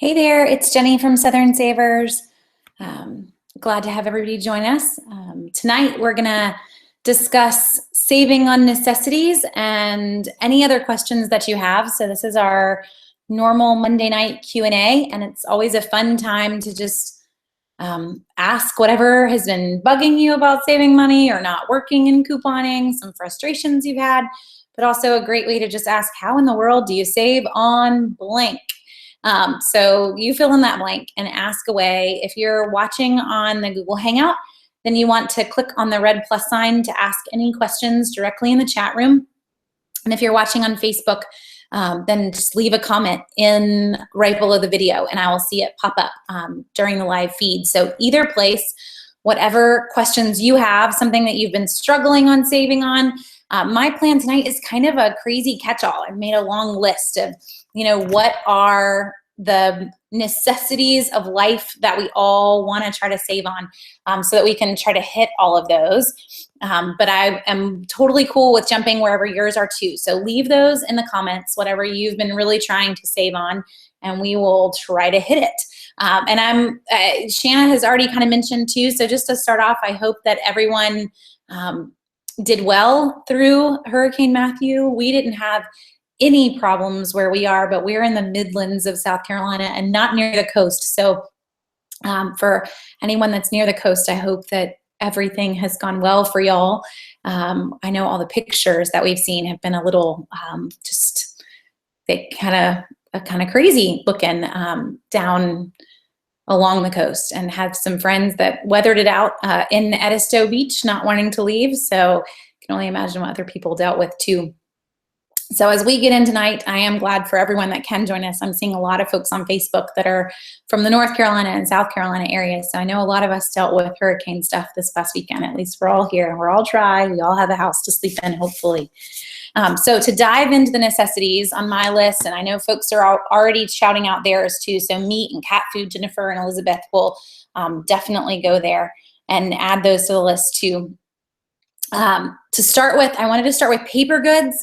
Hey there, it's Jenny from Southern Savers. Glad to have everybody join us. Tonight we're gonna discuss saving on necessities and any other questions that you have. So this is our normal Monday night Q&A, and it's always a fun time to just ask whatever has been bugging you about saving money or not working in couponing, some frustrations you've had, but also a great way to just ask, how in the world do you save on blank? So you fill in that blank and ask away. If you're watching on the Google Hangout, then you want to click on the red plus sign to ask any questions directly in the chat room. And if you're watching on Facebook, then just leave a comment in right below the video and I will see it pop up during the live feed. So either place, whatever questions you have, something that you've been struggling on saving on. My plan tonight is kind of a crazy catch-all. I've made a long list of, what are the necessities of life that we all want to try to save on, so that we can try to hit all of those. But I am totally cool with jumping wherever yours are too. So leave those in the comments, whatever you've been really trying to save on, and we will try to hit it. And Shanna has already kind of mentioned too, so just to start off, I hope that everyone did well through Hurricane Matthew. We didn't have any problems where we are, but we're in the Midlands of South Carolina and not near the coast. So for anyone that's near the coast, I hope that everything has gone well for y'all. I know all the pictures that we've seen have been a little they kind of crazy looking down along the coast, and have some friends that weathered it out in Edisto Beach, not wanting to leave. So I can only imagine what other people dealt with too. So as we get in tonight, I am glad for everyone that can join us. I'm seeing a lot of folks on Facebook that are from the North Carolina and South Carolina areas. So I know a lot of us dealt with hurricane stuff this past weekend. At least we're all here and we're all dry. We all have a house to sleep in, hopefully. So to dive into the necessities on my list, and I know folks are already shouting out theirs too. So meat and cat food, Jennifer and Elizabeth will definitely go there and add those to the list too. To start with, I wanted to start with paper goods,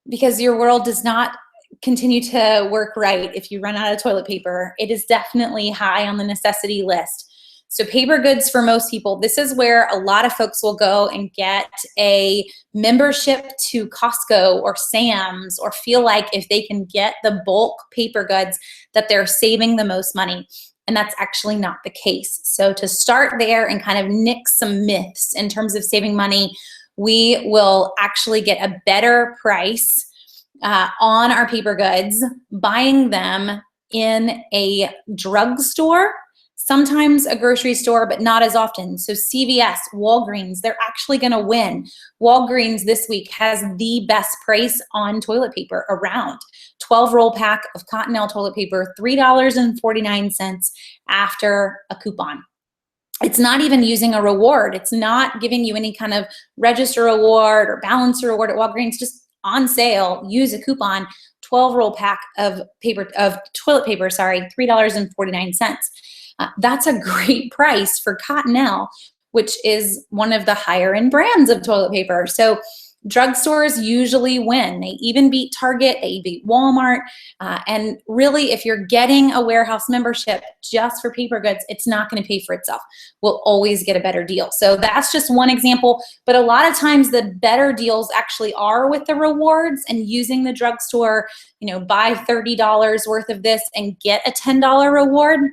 because your world does not continue to work right if you run out of toilet paper. It is definitely high on the necessity list. So paper goods for most people, this is where a lot of folks will go and get a membership to Costco or Sam's, or feel like if they can get the bulk paper goods that they're saving the most money. And that's actually not the case. So to start there and kind of nix some myths in terms of saving money, we will actually get a better price on our paper goods buying them in a drugstore, sometimes a grocery store, but not as often. So CVS, Walgreens, they're actually gonna win. Walgreens this week has the best price on toilet paper around. 12-roll pack of Cottonelle toilet paper, $3.49 after a coupon. It's not even using a reward. It's not giving you any kind of register reward or balance reward at Walgreens, just on sale, use a coupon, 12-roll pack of toilet paper, $3.49. That's a great price for Cottonelle, which is one of the higher end brands of toilet paper. So drugstores usually win. They even beat Target, they beat Walmart. And really, if you're getting a warehouse membership just for paper goods, it's not going to pay for itself. We'll always get a better deal. So that's just one example. But a lot of times the better deals actually are with the rewards and using the drugstore, buy $30 worth of this and get a $10 reward.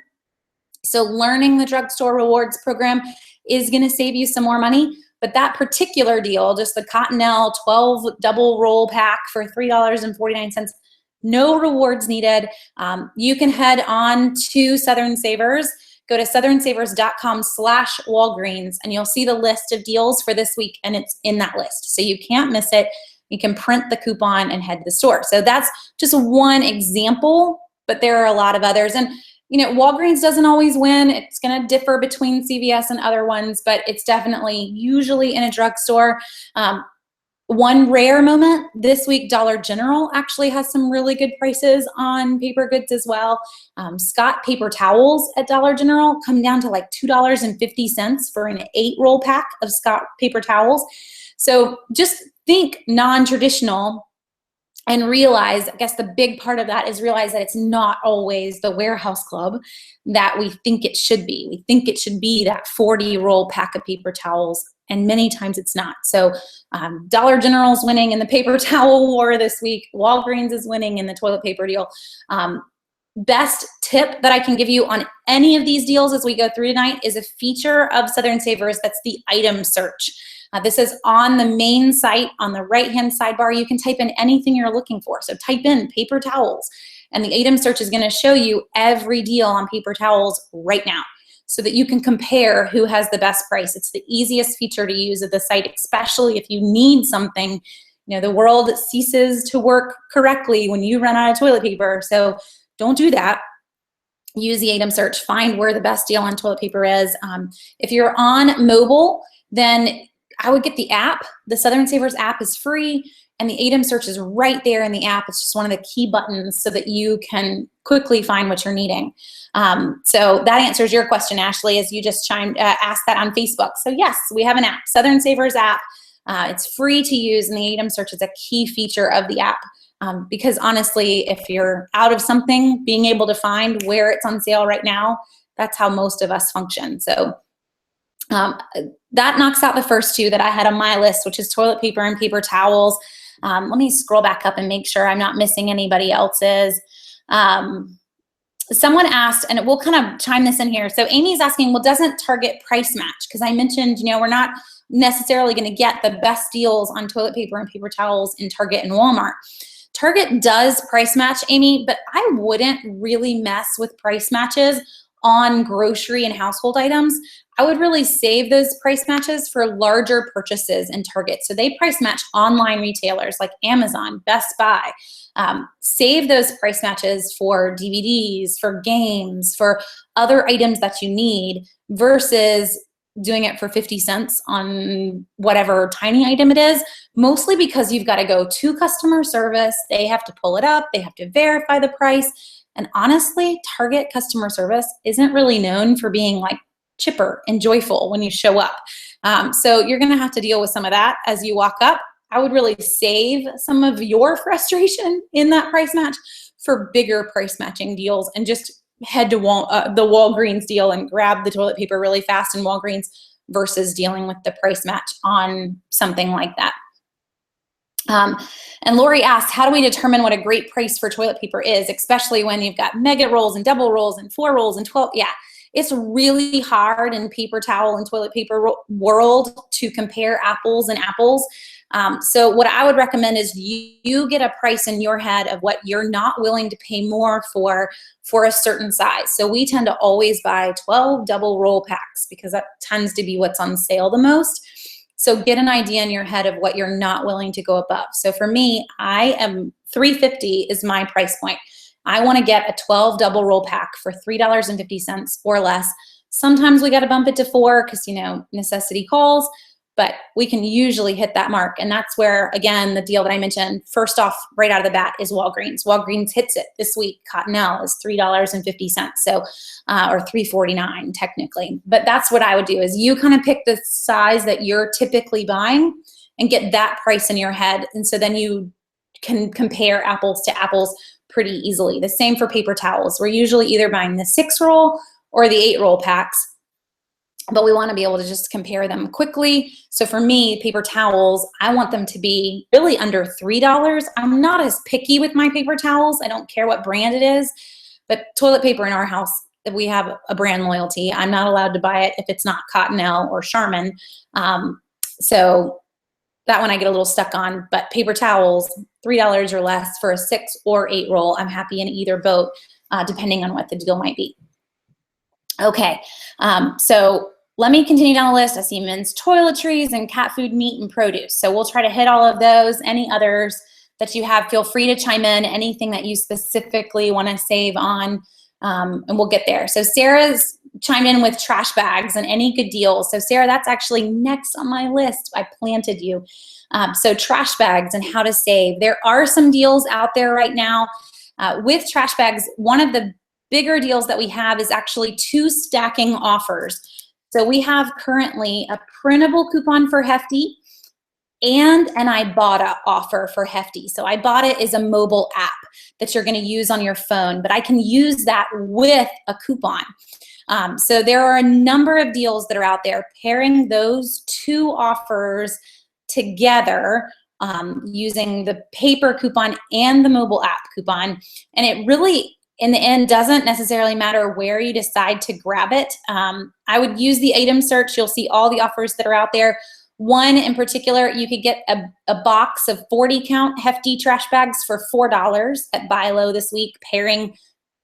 So learning the drugstore rewards program is going to save you some more money. But that particular deal, just the Cottonelle 12 double roll pack for $3.49, no rewards needed. You can head on to Southern Savers, go to southernsavers.com/Walgreens, and you'll see the list of deals for this week, and it's in that list. So you can't miss it. You can print the coupon and head to the store. So that's just one example, but there are a lot of others. And Walgreens doesn't always win. It's going to differ between CVS and other ones, but it's definitely usually in a drugstore. One rare moment this week, Dollar General actually has some really good prices on paper goods as well. Scott paper towels at Dollar General come down to like $2.50 for an 8-roll pack of Scott paper towels. So just think non-traditional And realize, I guess the big part of that is realize that it's not always the warehouse club that we think it should be. We think it should be that 40-roll pack of paper towels, and many times it's not. So Dollar General's winning in the paper towel war this week. Walgreens is winning in the toilet paper deal. Best tip that I can give you on any of these deals as we go through tonight is a feature of Southern Savers that's the item search. This is on the main site on the right-hand sidebar. You can type in anything you're looking for. So type in paper towels, and the item search is going to show you every deal on paper towels right now so that you can compare who has the best price. It's the easiest feature to use of the site, especially if you need something. You know, the world ceases to work correctly when you run out of toilet paper. So don't do that. Use the item search. Find where the best deal on toilet paper is. If you're on mobile, then I would get the app. The Southern Savers app is free, and the item search is right there in the app. It's just one of the key buttons so that you can quickly find what you're needing. So that answers your question, Ashley, as you just asked that on Facebook. So yes, we have an app, Southern Savers app. It's free to use, and the item search is a key feature of the app. Because honestly, if you're out of something, being able to find where it's on sale right now, that's how most of us function. So that knocks out the first two that I had on my list, which is toilet paper and paper towels. Let me scroll back up and make sure I'm not missing anybody else's. Someone asked, and we'll kind of chime this in here. So Amy's asking, well, doesn't Target price match? Because I mentioned, you know, we're not necessarily going to get the best deals on toilet paper and paper towels in Target and Walmart. Target does price match, Amy, but I wouldn't really mess with price matches on grocery and household items. I would really save those price matches for larger purchases in Target. So they price match online retailers like Amazon, Best Buy. Save those price matches for DVDs, for games, for other items that you need versus doing it for 50 cents on whatever tiny item it is, mostly because you've got to go to customer service. They have to pull it up. They have to verify the price. And honestly, Target customer service isn't really known for being like chipper and joyful when you show up. So you're going to have to deal with some of that as you walk up. I would really save some of your frustration in that price match for bigger price matching deals, and just head to the Walgreens deal and grab the toilet paper really fast in Walgreens versus dealing with the price match on something like that. And Lori asked, how do we determine what a great price for toilet paper is, especially when you've got mega rolls and double rolls and 4 rolls and 12? Yeah, it's really hard in paper towel and toilet paper world to compare apples and apples. So what I would recommend is you get a price in your head of what you're not willing to pay more for a certain size. So we tend to always buy 12 double roll packs because that tends to be what's on sale the most. So get an idea in your head of what you're not willing to go above. So for me, $3.50 is my price point. I want to get a 12 double roll pack for $3.50 or less. Sometimes we got to bump it to $4 because, you know, necessity calls, but we can usually hit that mark. And that's where, again, the deal that I mentioned, first off, right out of the bat is Walgreens. Walgreens hits it this week. Cottonelle is $3.50. So, or $3.49 technically. But that's what I would do is you kind of pick the size that you're typically buying and get that price in your head. And so then you can compare apples to apples pretty easily. The same for paper towels. We're usually either buying the 6-roll or the 8-roll packs, but we want to be able to just compare them quickly. So for me, paper towels, I want them to be really under $3. I'm not as picky with my paper towels. I don't care what brand it is, but toilet paper in our house, we have a brand loyalty. I'm not allowed to buy it if it's not Cottonelle or Charmin. So that one I get a little stuck on, but paper towels, $3 or less for a 6 or 8 roll. I'm happy in either boat, depending on what the deal might be. Okay, so let me continue down the list. I see men's toiletries and cat food, meat, and produce. So we'll try to hit all of those. Any others that you have, feel free to chime in. Anything that you specifically want to save on, and we'll get there. So Sarah's chimed in with trash bags and any good deals. So Sarah, that's actually next on my list. I planted you. So trash bags and how to save. There are some deals out there right now with trash bags. One of the bigger deals that we have is actually 2 stacking offers. So we have currently a printable coupon for Hefty and an Ibotta offer for Hefty. So Ibotta is a mobile app that you're going to use on your phone, but I can use that with a coupon. So there are a number of deals that are out there pairing those two offers together, using the paper coupon and the mobile app coupon. And it really, in the end, doesn't necessarily matter where you decide to grab it. I would use the item search. You'll see all the offers that are out there. One in particular, you could get a box of 40 count Hefty trash bags for $4 at Buy Low this week, pairing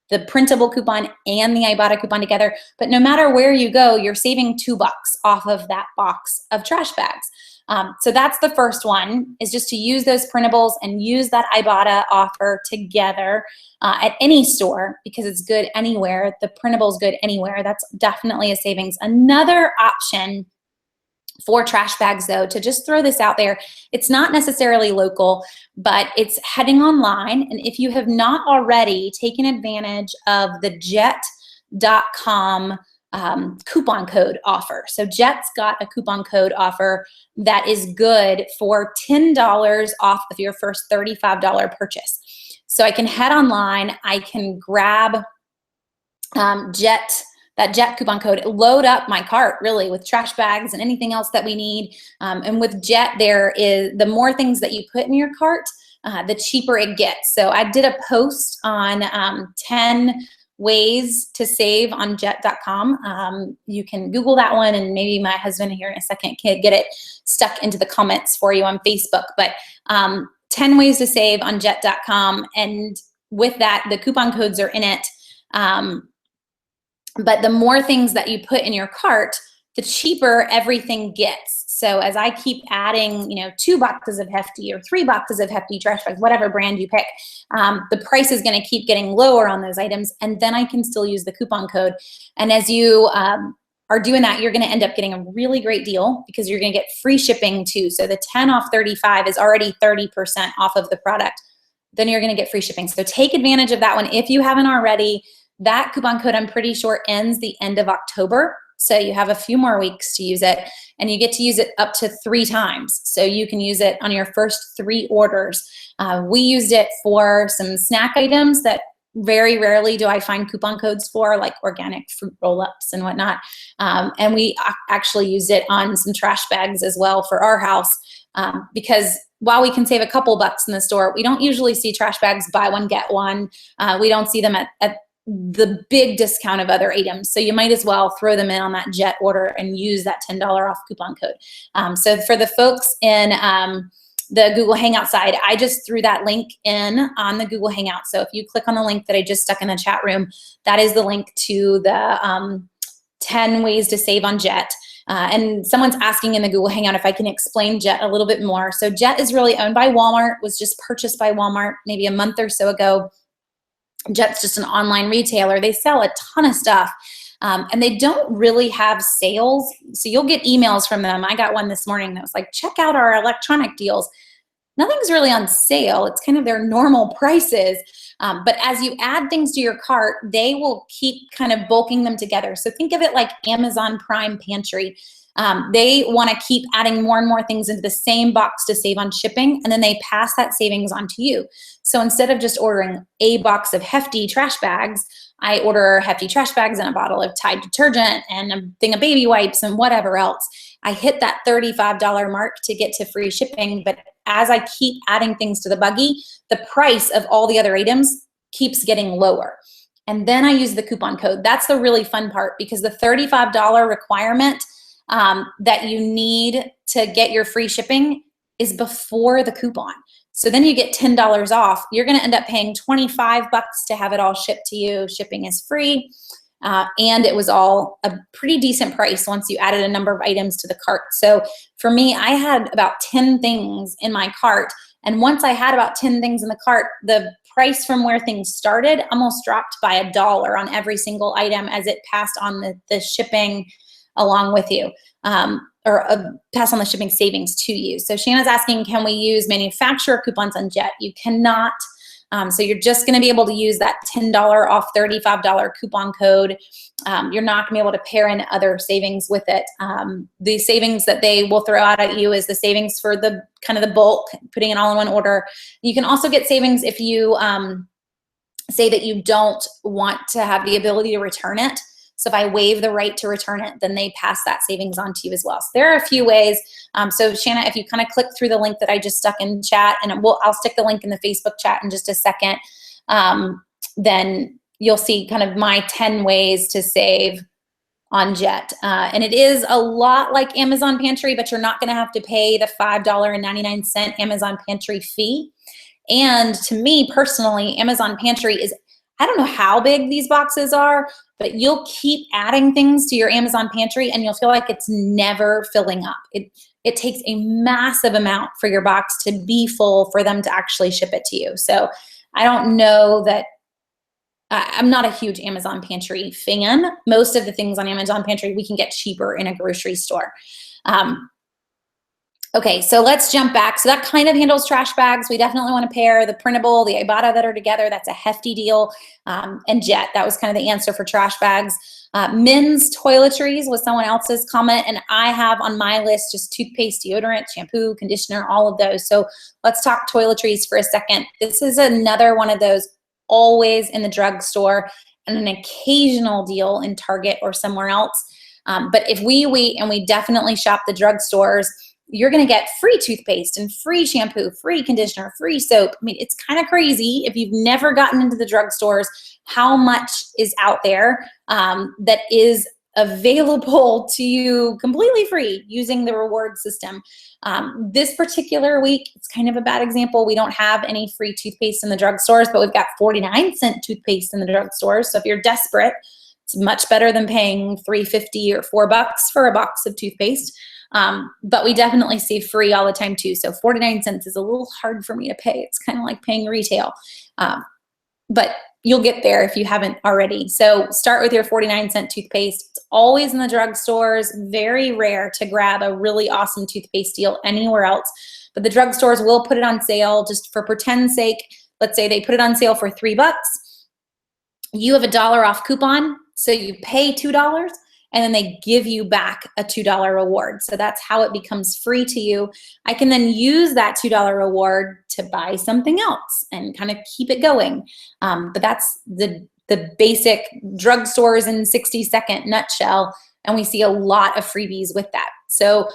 the printable coupon and the Ibotta coupon together. But no matter where you go, you're saving $2 off of that box of trash bags. So that's the first one, is just to use those printables and use that Ibotta offer together at any store, because it's good anywhere. The printable's good anywhere. That's definitely a savings. Another option for trash bags, though, to just throw this out there, it's not necessarily local, but it's heading online. And if you have not already taken advantage of the jet.com coupon code offer. So Jet's got a coupon code offer that is good for $10 off of your first $35 purchase. So I can head online, I can grab that Jet coupon code, load up my cart really with trash bags and anything else that we need. And with Jet, the more things that you put in your cart, the cheaper it gets. So I did a post on 10 ways to save on jet.com. You can Google that one, and maybe my husband here in a second can get it stuck into the comments for you on Facebook. But 10 ways to save on jet.com. And with that, the coupon codes are in it. But the more things that you put in your cart, the cheaper everything gets. So as I keep adding, 2 boxes of Hefty or 3 boxes of Hefty trash bags, whatever brand you pick, the price is going to keep getting lower on those items, and then I can still use the coupon code. And as you are doing that, you're going to end up getting a really great deal, because you're going to get free shipping too. So the 10 off 35 is already 30% off of the product. Then you're going to get free shipping. So take advantage of that one if you haven't already. That coupon code, I'm pretty sure, ends the end of October. So you have a few more weeks to use it, and you get to use it up to 3 times. So you can use it on your first 3 orders. We used it for some snack items that very rarely do I find coupon codes for, like organic fruit roll-ups and whatnot. And we actually used it on some trash bags as well for our house, because while we can save a couple bucks in the store, we don't usually see trash bags buy one, get one. We don't see them at the big discount of other items. So you might as well throw them in on that Jet order and use that $10 off coupon code. So for the folks in the Google Hangout side, I just threw that link in on the Google Hangout. So if you click on the link that I just stuck in the chat room, that is the link to the 10 ways to save on Jet. And someone's asking in the Google Hangout if I can explain Jet a little bit more. So Jet is really owned by Walmart, was just purchased by Walmart maybe a month or so ago. Jet's just an online retailer. They sell a ton of stuff, and they don't really have sales. So you'll get emails from them. I got one this morning that was like, check out our electronic deals. Nothing's really on sale. It's kind of their normal prices. But as you add things to your cart, they will keep kind of bulking them together. So think of it like Amazon Prime Pantry. They want to keep adding more and more things into the same box to save on shipping, and then they pass that savings on to you. So instead of just ordering a box of Hefty trash bags, I order Hefty trash bags and a bottle of Tide detergent and a thing of baby wipes and whatever else. I hit that $35 mark to get to free shipping, but as I keep adding things to the buggy, the price of all the other items keeps getting lower. And then I use the coupon code. That's the really fun part, because the $35 requirement that you need to get your free shipping is before the coupon. So then you get $10 off. You're going to end up paying $25 to have it all shipped to you. Shipping is free. And it was all a pretty decent price once you added a number of items to the cart. So for me, I had about 10 things in my cart. And once I had about 10 things in the cart, the price from where things started almost dropped by $1 on every single item as it passed on the shipping along with you, or pass on the shipping savings to you. So Shanna's asking, can we use manufacturer coupons on Jet? You cannot. So you're just going to be able to use that $10 off $35 coupon code. You're not going to be able to pair in other savings with it. The savings that they will throw out at you is the savings for the kind of the bulk, putting it all in one order. You can also get savings if you say that you don't want to have the ability to return it. So if I waive the right to return it, then they pass that savings on to you as well. So there are a few ways. So Shanna, if you kind of click through the link that I just stuck in chat, and I'll stick the link in the Facebook chat in just a second, then you'll see kind of my 10 ways to save on Jet. And it is a lot like Amazon Pantry, but you're not gonna have to pay the $5.99 Amazon Pantry fee. And to me personally, Amazon Pantry is, I don't know how big these boxes are, but you'll keep adding things to your Amazon Pantry and you'll feel like it's never filling up. It takes a massive amount for your box to be full for them to actually ship it to you. So I don't know that, I'm not a huge Amazon Pantry fan. Most of the things on Amazon Pantry we can get cheaper in a grocery store. Okay, so let's jump back. So that kind of handles trash bags. We definitely want to pair the printable, the Ibotta that are together. That's a hefty deal. And Jet, that was kind of the answer for trash bags. Men's toiletries was someone else's comment. And I have on my list just toothpaste, deodorant, shampoo, conditioner, all of those. So let's talk toiletries for a second. This is another one of those always in the drugstore and an occasional deal in Target or somewhere else. But if we wait and we definitely shop the drugstores, you're going to get free toothpaste and free shampoo, free conditioner, free soap. I mean, it's kind of crazy if you've never gotten into the drugstores, how much is out there that is available to you completely free using the reward system. This particular week, it's kind of a bad example. We don't have any free toothpaste in the drugstores, but we've got 49-cent toothpaste in the drugstores. So if you're desperate, it's much better than paying $3.50 or $4 for a box of toothpaste. But we definitely see free all the time too. So 49 cents is a little hard for me to pay. It's kind of like paying retail. But you'll get there if you haven't already. So start with your 49-cent toothpaste. It's always in the drugstores. Very rare to grab a really awesome toothpaste deal anywhere else. But the drugstores will put it on sale just for pretend's sake. Let's say they put it on sale for $3. You have a $1 off coupon. So you pay $2. And then they give you back a $2 reward. So that's how it becomes free to you. I can then use that $2 reward to buy something else and kind of keep it going. But that's the basic drugstores in 60-second nutshell. And we see a lot of freebies with that. So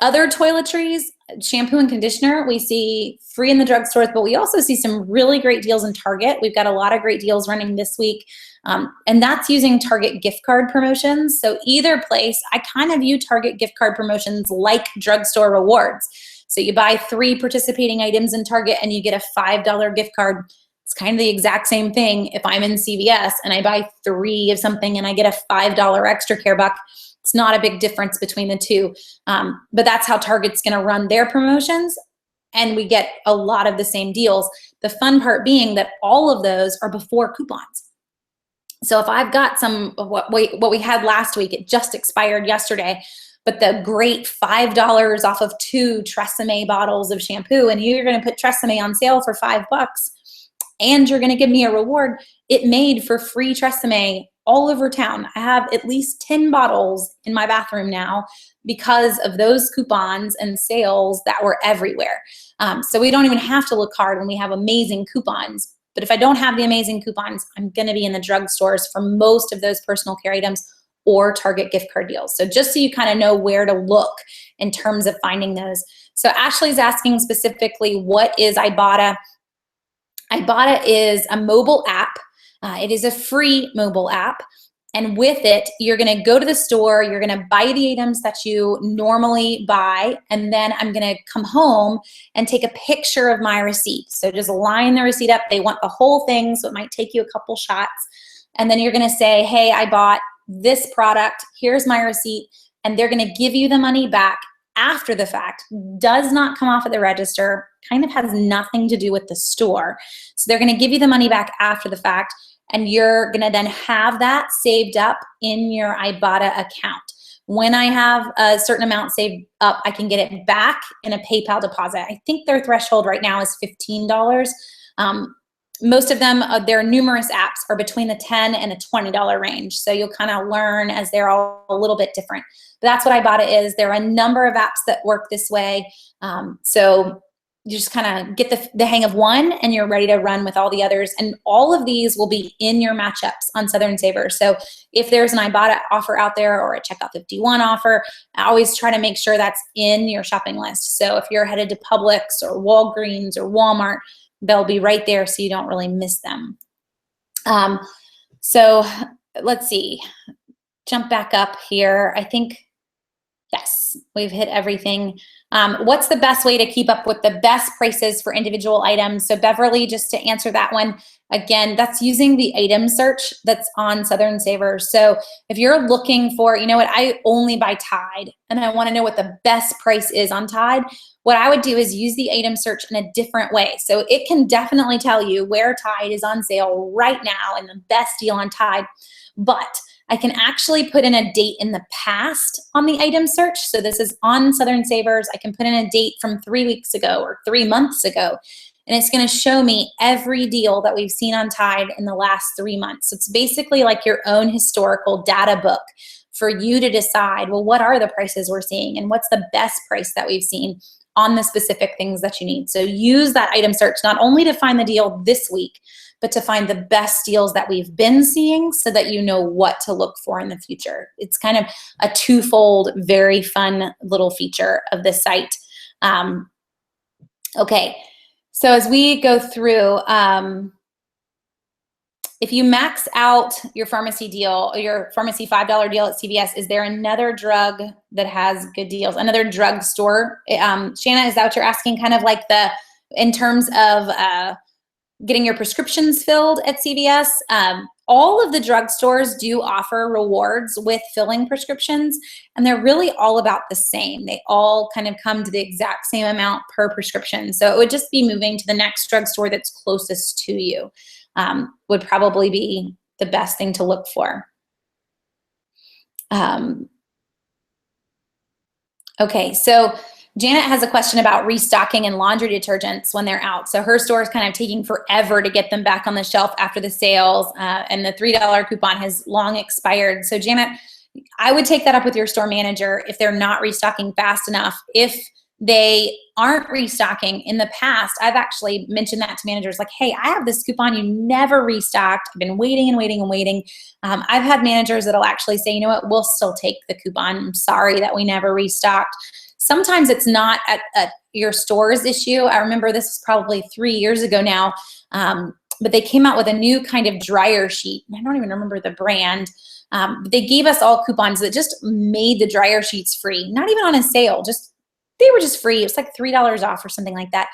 other toiletries, shampoo and conditioner, we see free in the drugstores, but we also see some really great deals in Target. We've got a lot of great deals running this week. And that's using Target gift card promotions. So either place, I kind of view Target gift card promotions like drugstore rewards. So you buy 3 participating items in Target and you get a $5 gift card. It's kind of the exact same thing if I'm in CVS and I buy 3 of something and I get a $5 extra care buck. It's not a big difference between the two. But that's how Target's going to run their promotions. And we get a lot of the same deals. The fun part being that all of those are before coupons. So if I've got some of what we had last week, it just expired yesterday, but the great $5 off of 2 Tresemme bottles of shampoo, and you're going to put Tresemme on sale for $5, and you're going to give me a reward. It made for free Tresemme all over town. I have at least 10 bottles in my bathroom now because of those coupons and sales that were everywhere. So we don't even have to look hard when we have amazing coupons. But if I don't have the amazing coupons, I'm going to be in the drugstores for most of those personal care items or Target gift card deals. So just so you kind of know where to look in terms of finding those. So Ashley's asking specifically, what is Ibotta? Ibotta is a mobile app. It is a free mobile app. And with it, you're going to go to the store, you're going to buy the items that you normally buy, and then I'm going to come home and take a picture of my receipt. So just line the receipt up. They want the whole thing, so it might take you a couple shots. And then you're going to say, hey, I bought this product. Here's my receipt. And they're going to give you the money back after the fact. Does not come off at the register, kind of has nothing to do with the store. So they're going to give you the money back after the fact. And you're going to then have that saved up in your Ibotta account. When I have a certain amount saved up, I can get it back in a PayPal deposit. I think their threshold right now is $15. Most of them, their numerous apps are between the $10 and the $20 range. So you'll kind of learn as they're all a little bit different. But that's what Ibotta is. There are a number of apps that work this way. So you just kind of get the hang of one and you're ready to run with all the others. And all of these will be in your matchups on Southern Savers. So if there's an Ibotta offer out there or a Checkout 51 offer, I always try to make sure that's in your shopping list. So if you're headed to Publix or Walgreens or Walmart, they'll be right there so you don't really miss them. So let's see, jump back up here. I think, yes, we've hit everything. What's the best way to keep up with the best prices for individual items? So Beverly, just to answer that one, again, that's using the item search that's on Southern Savers. So if you're looking for, you know what, I only buy Tide and I want to know what the best price is on Tide, what I would do is use the item search in a different way. So it can definitely tell you where Tide is on sale right now and the best deal on Tide, but I can actually put in a date in the past on the item search. So this is on Southern Savers. I can put in a date from 3 weeks ago or 3 months ago, and it's going to show me every deal that we've seen on Tide in the last 3 months. So it's basically like your own historical data book for you to decide, well, what are the prices we're seeing and what's the best price that we've seen on the specific things that you need. So use that item search not only to find the deal this week, but to find the best deals that we've been seeing so that you know what to look for in the future. It's kind of a twofold, very fun little feature of the site. Okay, so as we go through, if you max out your pharmacy deal, or your pharmacy $5 deal at CVS, is there another drug that has good deals? Another drugstore? Shanna, is that what you're asking? Kind of like in terms of getting your prescriptions filled at CVS? All of the drugstores do offer rewards with filling prescriptions, and they're really all about the same. They all kind of come to the exact same amount per prescription. So it would just be moving to the next drugstore that's closest to you. Would probably be the best thing to look for. Okay, so Janet has a question about restocking and laundry detergents when they're out. So her store is kind of taking forever to get them back on the shelf after the sales, and the $3 coupon has long expired. So Janet, I would take that up with your store manager if they're not restocking fast enough. If they aren't restocking in the past, I've actually mentioned that to managers like, hey, I have this coupon, you never restocked. I've been waiting and waiting and waiting. I've had managers that'll actually say, you know what, we'll still take the coupon. I'm sorry that we never restocked. Sometimes it's not at your store's issue. I remember this was probably 3 years ago now, but they came out with a new kind of dryer sheet. I don't even remember the brand. They gave us all coupons that just made the dryer sheets free, not even on a sale, they were just free. It was like $3 off or something like that.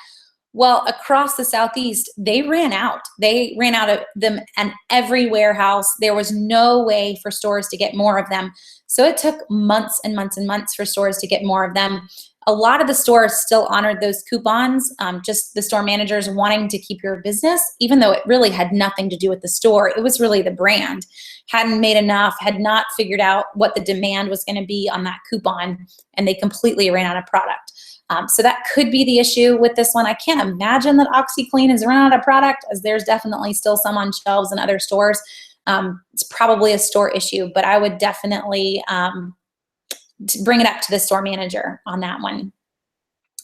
Well, across the Southeast, they ran out. They ran out of them in every warehouse. There was no way for stores to get more of them. So it took months and months and months for stores to get more of them. A lot of the stores still honored those coupons, just the store managers wanting to keep your business, even though it really had nothing to do with the store. It was really the brand. Hadn't made enough, had not figured out what the demand was going to be on that coupon, and they completely ran out of product. So that could be the issue with this one. I can't imagine that OxyClean has run out of product, as there's definitely still some on shelves in other stores. It's probably a store issue, but I would definitely bring it up to the store manager on that one.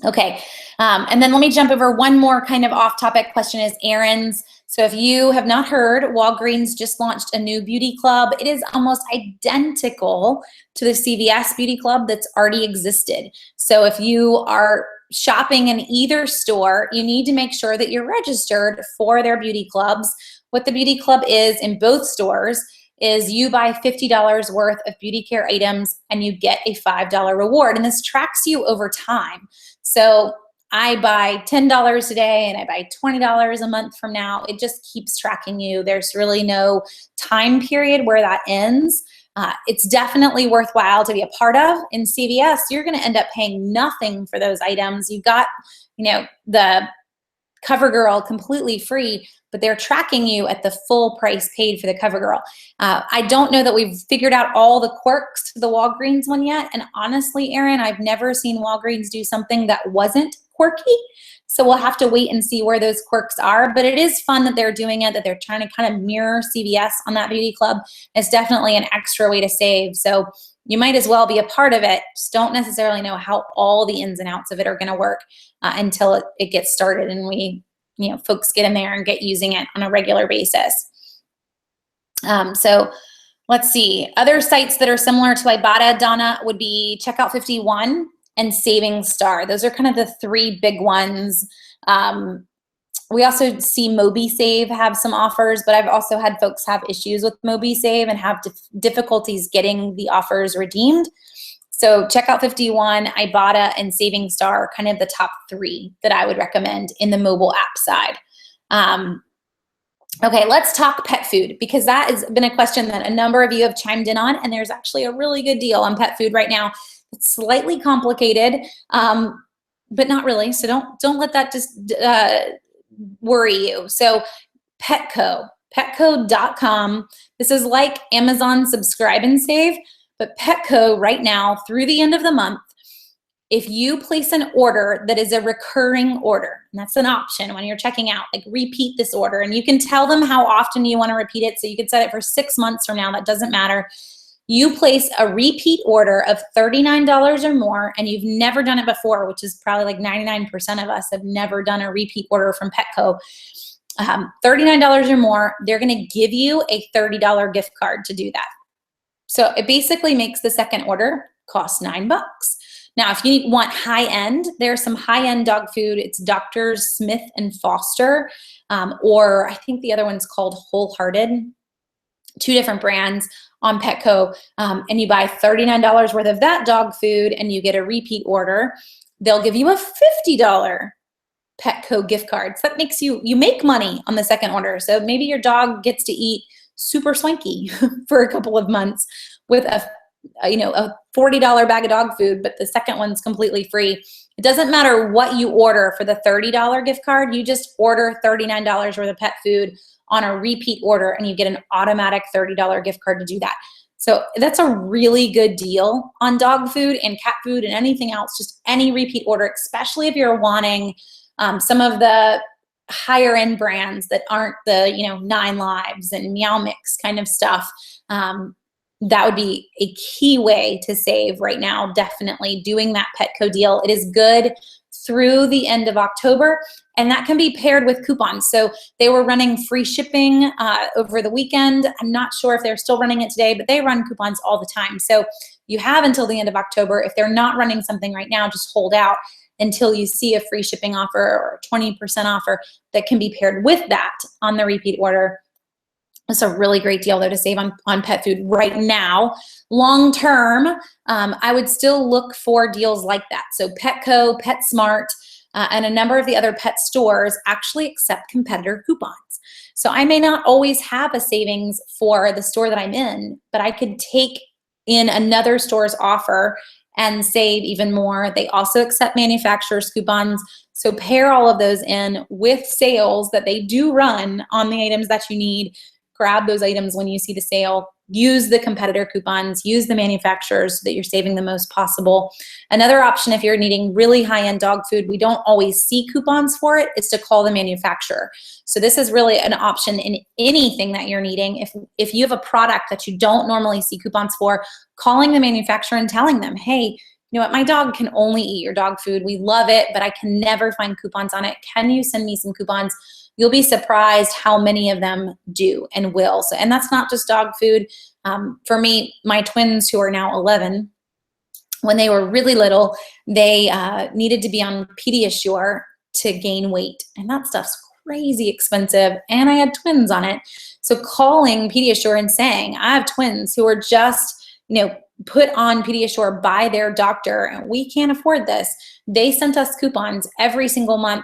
Okay, and then let me jump over one more kind of off-topic question is errands. So if you have not heard, Walgreens just launched a new beauty club. It is almost identical to the CVS beauty club that's already existed. So if you are shopping in either store, you need to make sure that you're registered for their beauty clubs. What the beauty club is in both stores is you buy $50 worth of beauty care items and you get a $5 reward. And this tracks you over time. So I buy $10 today and I buy $20 a month from now. It just keeps tracking you. There's really no time period where that ends. It's definitely worthwhile to be a part of. In CVS, you're going to end up paying nothing for those items. You got, the CoverGirl completely free, but they're tracking you at the full price paid for the CoverGirl. I don't know that we've figured out all the quirks to the Walgreens one yet. And honestly, Erin, I've never seen Walgreens do something that wasn't quirky. So we'll have to wait and see where those quirks are, but it is fun that they're doing it, that they're trying to kind of mirror CVS on that beauty club. It's definitely an extra way to save. So you might as well be a part of it. Just don't necessarily know how all the ins and outs of it are going to work until it gets started and folks get in there and get using it on a regular basis. So let's see. Other sites that are similar to Ibotta, Donna, would be Checkout 51 and Saving Star. Those are kind of the three big ones. We also see MobiSave have some offers, but I've also had folks have issues with MobiSave and have difficulties getting the offers redeemed. So Checkout 51, Ibotta, and Saving Star are kind of the top three that I would recommend in the mobile app side. Okay, let's talk pet food, because that has been a question that a number of you have chimed in on, and there's actually a really good deal on pet food right now. It's slightly complicated, but not really. So don't let that just worry you. So petco.com. This is like Amazon Subscribe and Save, but Petco right now through the end of the month, if you place an order that is a recurring order, and that's an option when you're checking out, like repeat this order, and you can tell them how often you want to repeat it. So you could set it for 6 months from now, that doesn't matter. You place a repeat order of $39 or more, and you've never done it before, which is probably like 99% of us have never done a repeat order from Petco. $39 or more, they're going to give you a $30 gift card to do that. So it basically makes the second order cost $9. Now, if you want high-end, there's some high-end dog food. It's Dr. Smith and Foster, or I think the other one's called Wholehearted. 2 different brands on Petco, and you buy $39 worth of that dog food and you get a repeat order, they'll give you a $50 Petco gift card. So that makes you make money on the second order. So maybe your dog gets to eat super swanky for a couple of months with a $40 bag of dog food, but the second one's completely free. It doesn't matter what you order for the $30 gift card. You just order $39 worth of pet food on a repeat order and you get an automatic $30 gift card to do that. So that's a really good deal on dog food and cat food and anything else, just any repeat order, especially if you're wanting some of the higher end brands that aren't the 9 Lives and Meow Mix kind of stuff. That would be a key way to save right now, definitely doing that Petco deal. It is good through the end of October, and that can be paired with coupons. So they were running free shipping over the weekend. I'm not sure if they're still running it today, but they run coupons all the time. So you have until the end of October. If they're not running something right now, just hold out until you see a free shipping offer or a 20% offer that can be paired with that on the repeat order. It's a really great deal though to save on pet food right now. Long term, I would still look for deals like that. So Petco, PetSmart, and a number of the other pet stores actually accept competitor coupons. So I may not always have a savings for the store that I'm in, but I could take in another store's offer and save even more. They also accept manufacturer's coupons. So pair all of those in with sales that they do run on the items that you need. Grab those items when you see the sale. Use the competitor coupons, use the manufacturers so that you're saving the most possible. Another option, if you're needing really high-end dog food, we don't always see coupons for it, is to call the manufacturer. So this is really an option in anything that you're needing. If you have a product that you don't normally see coupons for, calling the manufacturer and telling them, hey, you know what, my dog can only eat your dog food. We love it, but I can never find coupons on it. Can you send me some coupons? You'll be surprised how many of them do and will. So, and that's not just dog food. For me, my twins who are now 11, when they were really little, they needed to be on Pediasure to gain weight. And that stuff's crazy expensive. And I had twins on it. So calling Pediasure and saying, I have twins who are just, put on Pediasure by their doctor and we can't afford this. They sent us coupons every single month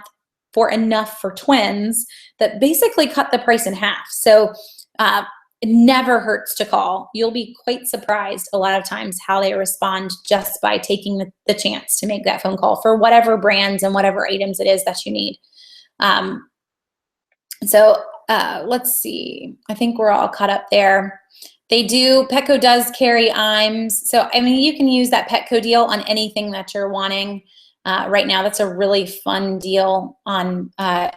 for enough for twins that basically cut the price in half. So it never hurts to call. You'll be quite surprised a lot of times how they respond just by taking the chance to make that phone call for whatever brands and whatever items it is that you need. Let's see. I think we're all caught up there. Petco does carry IMS. So, I mean, you can use that Petco deal on anything that you're wanting. right now. That's a really fun deal on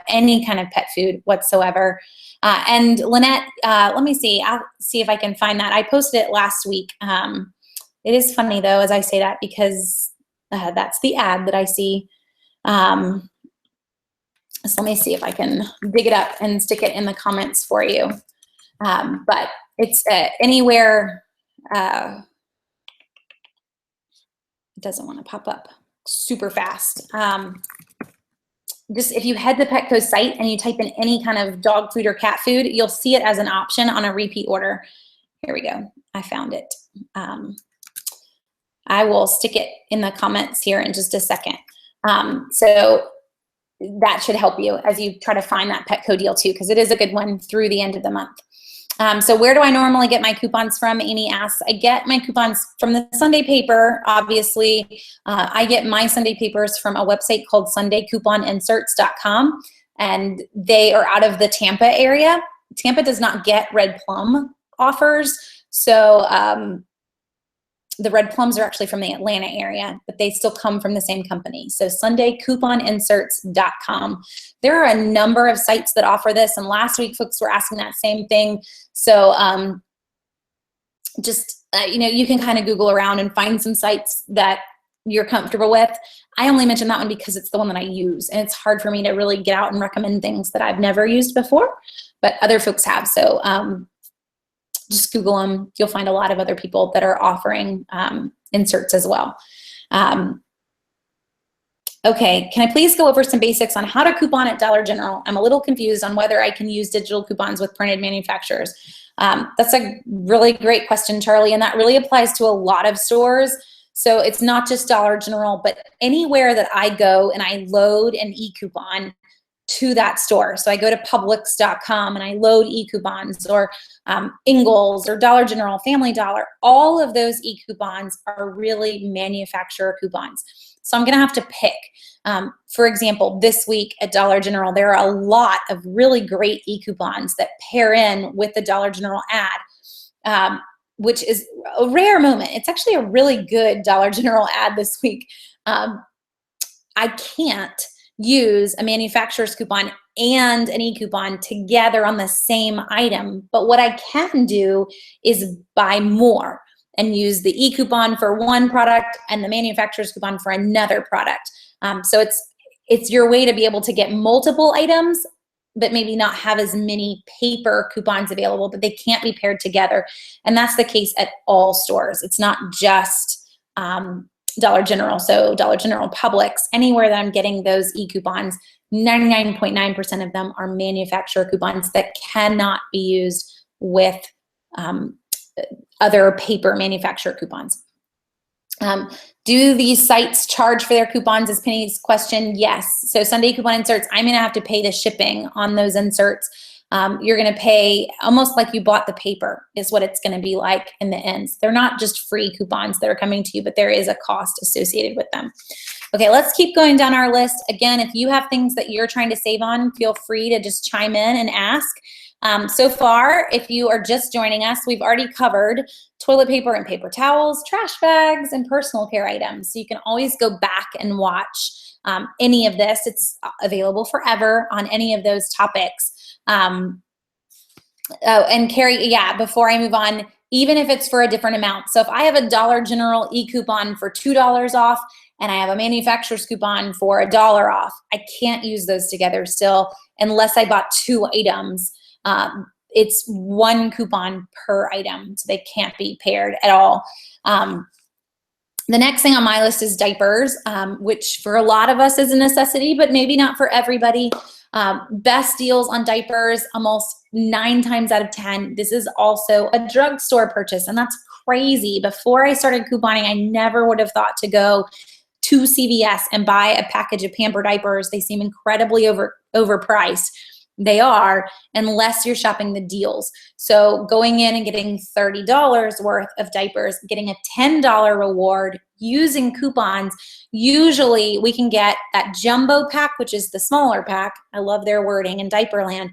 any kind of pet food whatsoever. And Lynette, let me see. I'll see if I can find that. I posted it last week. It is funny though, as I say that, because that's the ad that I see. So let me see if I can dig it up and stick it in the comments for you. But it's anywhere. It doesn't want to pop up super fast. Just if you head to Petco's site and you type in any kind of dog food or cat food, you'll see it as an option on a repeat order. Here we go. I found it. I will stick it in the comments here in just a second. So that should help you as you try to find that Petco deal too, because it is a good one through the end of the month. So where do I normally get my coupons from? Amy asks. I get my coupons from the Sunday paper, obviously. I get my Sunday papers from a website called SundayCouponInserts.com, and they are out of the Tampa area. Tampa does not get Red Plum offers, so the Red Plums are actually from the Atlanta area, but they still come from the same company. So SundayCouponInserts.com. There are a number of sites that offer this, and last week folks were asking that same thing. So you know, you can kind of Google around and find some sites that you're comfortable with. I only mention that one because it's the one that I use, and it's hard for me to really get out and recommend things that I've never used before, but other folks have. So just Google them. You'll find a lot of other people that are offering inserts as well. Okay, can I please go over some basics on how to coupon at Dollar General? I'm a little confused on whether I can use digital coupons with printed manufacturers. That's a really great question, Charlie, and that really applies to a lot of stores. So it's not just Dollar General, but anywhere that I go and I load an e-coupon to that store. So I go to Publix.com and I load e-coupons, or Ingles or Dollar General, Family Dollar. All of those e-coupons are really manufacturer coupons. So I'm gonna have to pick. For example, this week at Dollar General, there are a lot of really great e-coupons that pair in with the Dollar General ad, which is a rare moment. It's actually a really good Dollar General ad this week. I can't use a manufacturer's coupon and an e-coupon together on the same item, but what I can do is buy more and use the e-coupon for one product and the manufacturer's coupon for another product. So it's your way to be able to get multiple items, but maybe not have as many paper coupons available, but they can't be paired together. And that's the case at all stores. It's not just Dollar General. So Dollar General, Publix, anywhere that I'm getting those e-coupons, 99.9% of them are manufacturer coupons that cannot be used with other paper manufacturer coupons. Do these sites charge for their coupons, is Penny's question? Yes. So Sunday Coupon Inserts, I'm gonna have to pay the shipping on those inserts. You're gonna pay almost like you bought the paper, is what it's gonna be like in the ends. They're not just free coupons that are coming to you, but there is a cost associated with them. Okay, let's keep going down our list. Again, if you have things that you're trying to save on, feel free to just chime in and ask. So far, if you are just joining us, we've already covered toilet paper and paper towels, trash bags, and personal care items. So you can always go back and watch any of this. It's available forever on any of those topics. Oh, and Carrie, yeah, before I move on, even if it's for a different amount. So if I have a Dollar General e-coupon for $2 off and I have a manufacturer's coupon for $1 off, I can't use those together still unless I bought 2 items. It's 1 coupon per item, so they can't be paired at all. The next thing on my list is diapers, which for a lot of us is a necessity, but maybe not for everybody. Best deals on diapers, almost 9 times out of 10. This is also a drugstore purchase, and that's crazy. Before I started couponing, I never would have thought to go to CVS and buy a package of Pamper diapers. They seem incredibly overpriced. They are, unless you're shopping the deals. So going in and getting $30 worth of diapers, getting a $10 reward using coupons, usually we can get that jumbo pack, which is the smaller pack. I love their wording in Diaperland.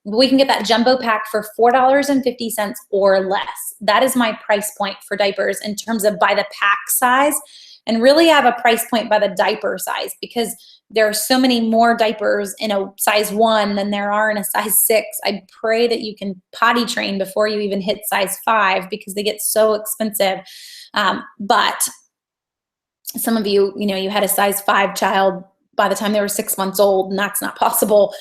We can get that jumbo pack for $4.50 or less. That is my price point for diapers in terms of by the pack size. and really have a price point by the diaper size, because there are so many more diapers in a size 1 than there are in a size 6. I pray that you can potty train before you even hit size 5, because they get so expensive. But some of you, you had a size 5 child by the time they were 6 months old, and that's not possible.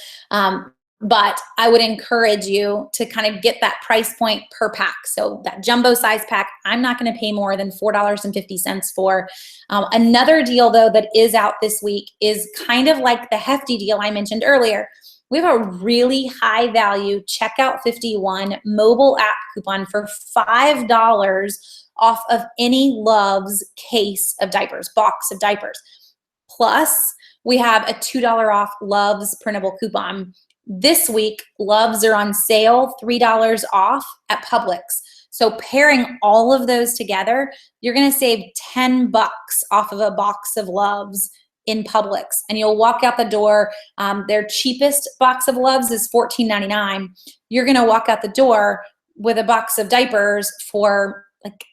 But I would encourage you to kind of get that price point per pack. So that jumbo size pack, I'm not going to pay more than $4.50 for. Another deal, though, that is out this week is kind of like the hefty deal I mentioned earlier. We have a really high value Checkout 51 mobile app coupon for $5 off of any Love's case of diapers, box of diapers. Plus, we have a $2 off Love's printable coupon. This week, Love's are on sale, $3 off at Publix. So pairing all of those together, you're going to save $10 off of a box of Love's in Publix, and you'll walk out the door. Their cheapest box of Love's is $14.99. You're going to walk out the door with a box of diapers for like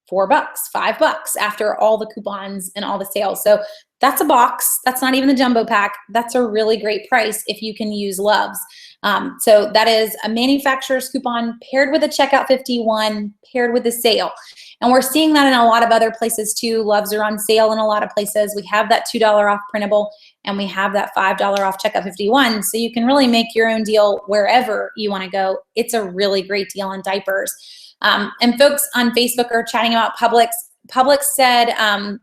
$4, $5 after all the coupons and all the sales. So that's a box. That's not even the jumbo pack. That's a really great price if you can use Love's. So that is a manufacturer's coupon paired with a Checkout 51, paired with a sale. And we're seeing that in a lot of other places too. Love's are on sale in a lot of places. We have that $2 off printable, and we have that $5 off Checkout 51. So you can really make your own deal wherever you want to go. It's a really great deal on diapers. And folks on Facebook are chatting about Publix. Publix said,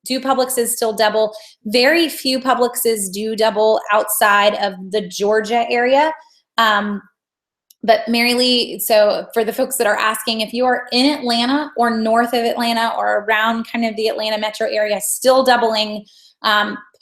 do Publixes still double? Very few Publixes do double outside of the Georgia area. But Mary Lee, so for the folks that are asking, if you are in Atlanta or north of Atlanta or around kind of the Atlanta metro area, still doubling,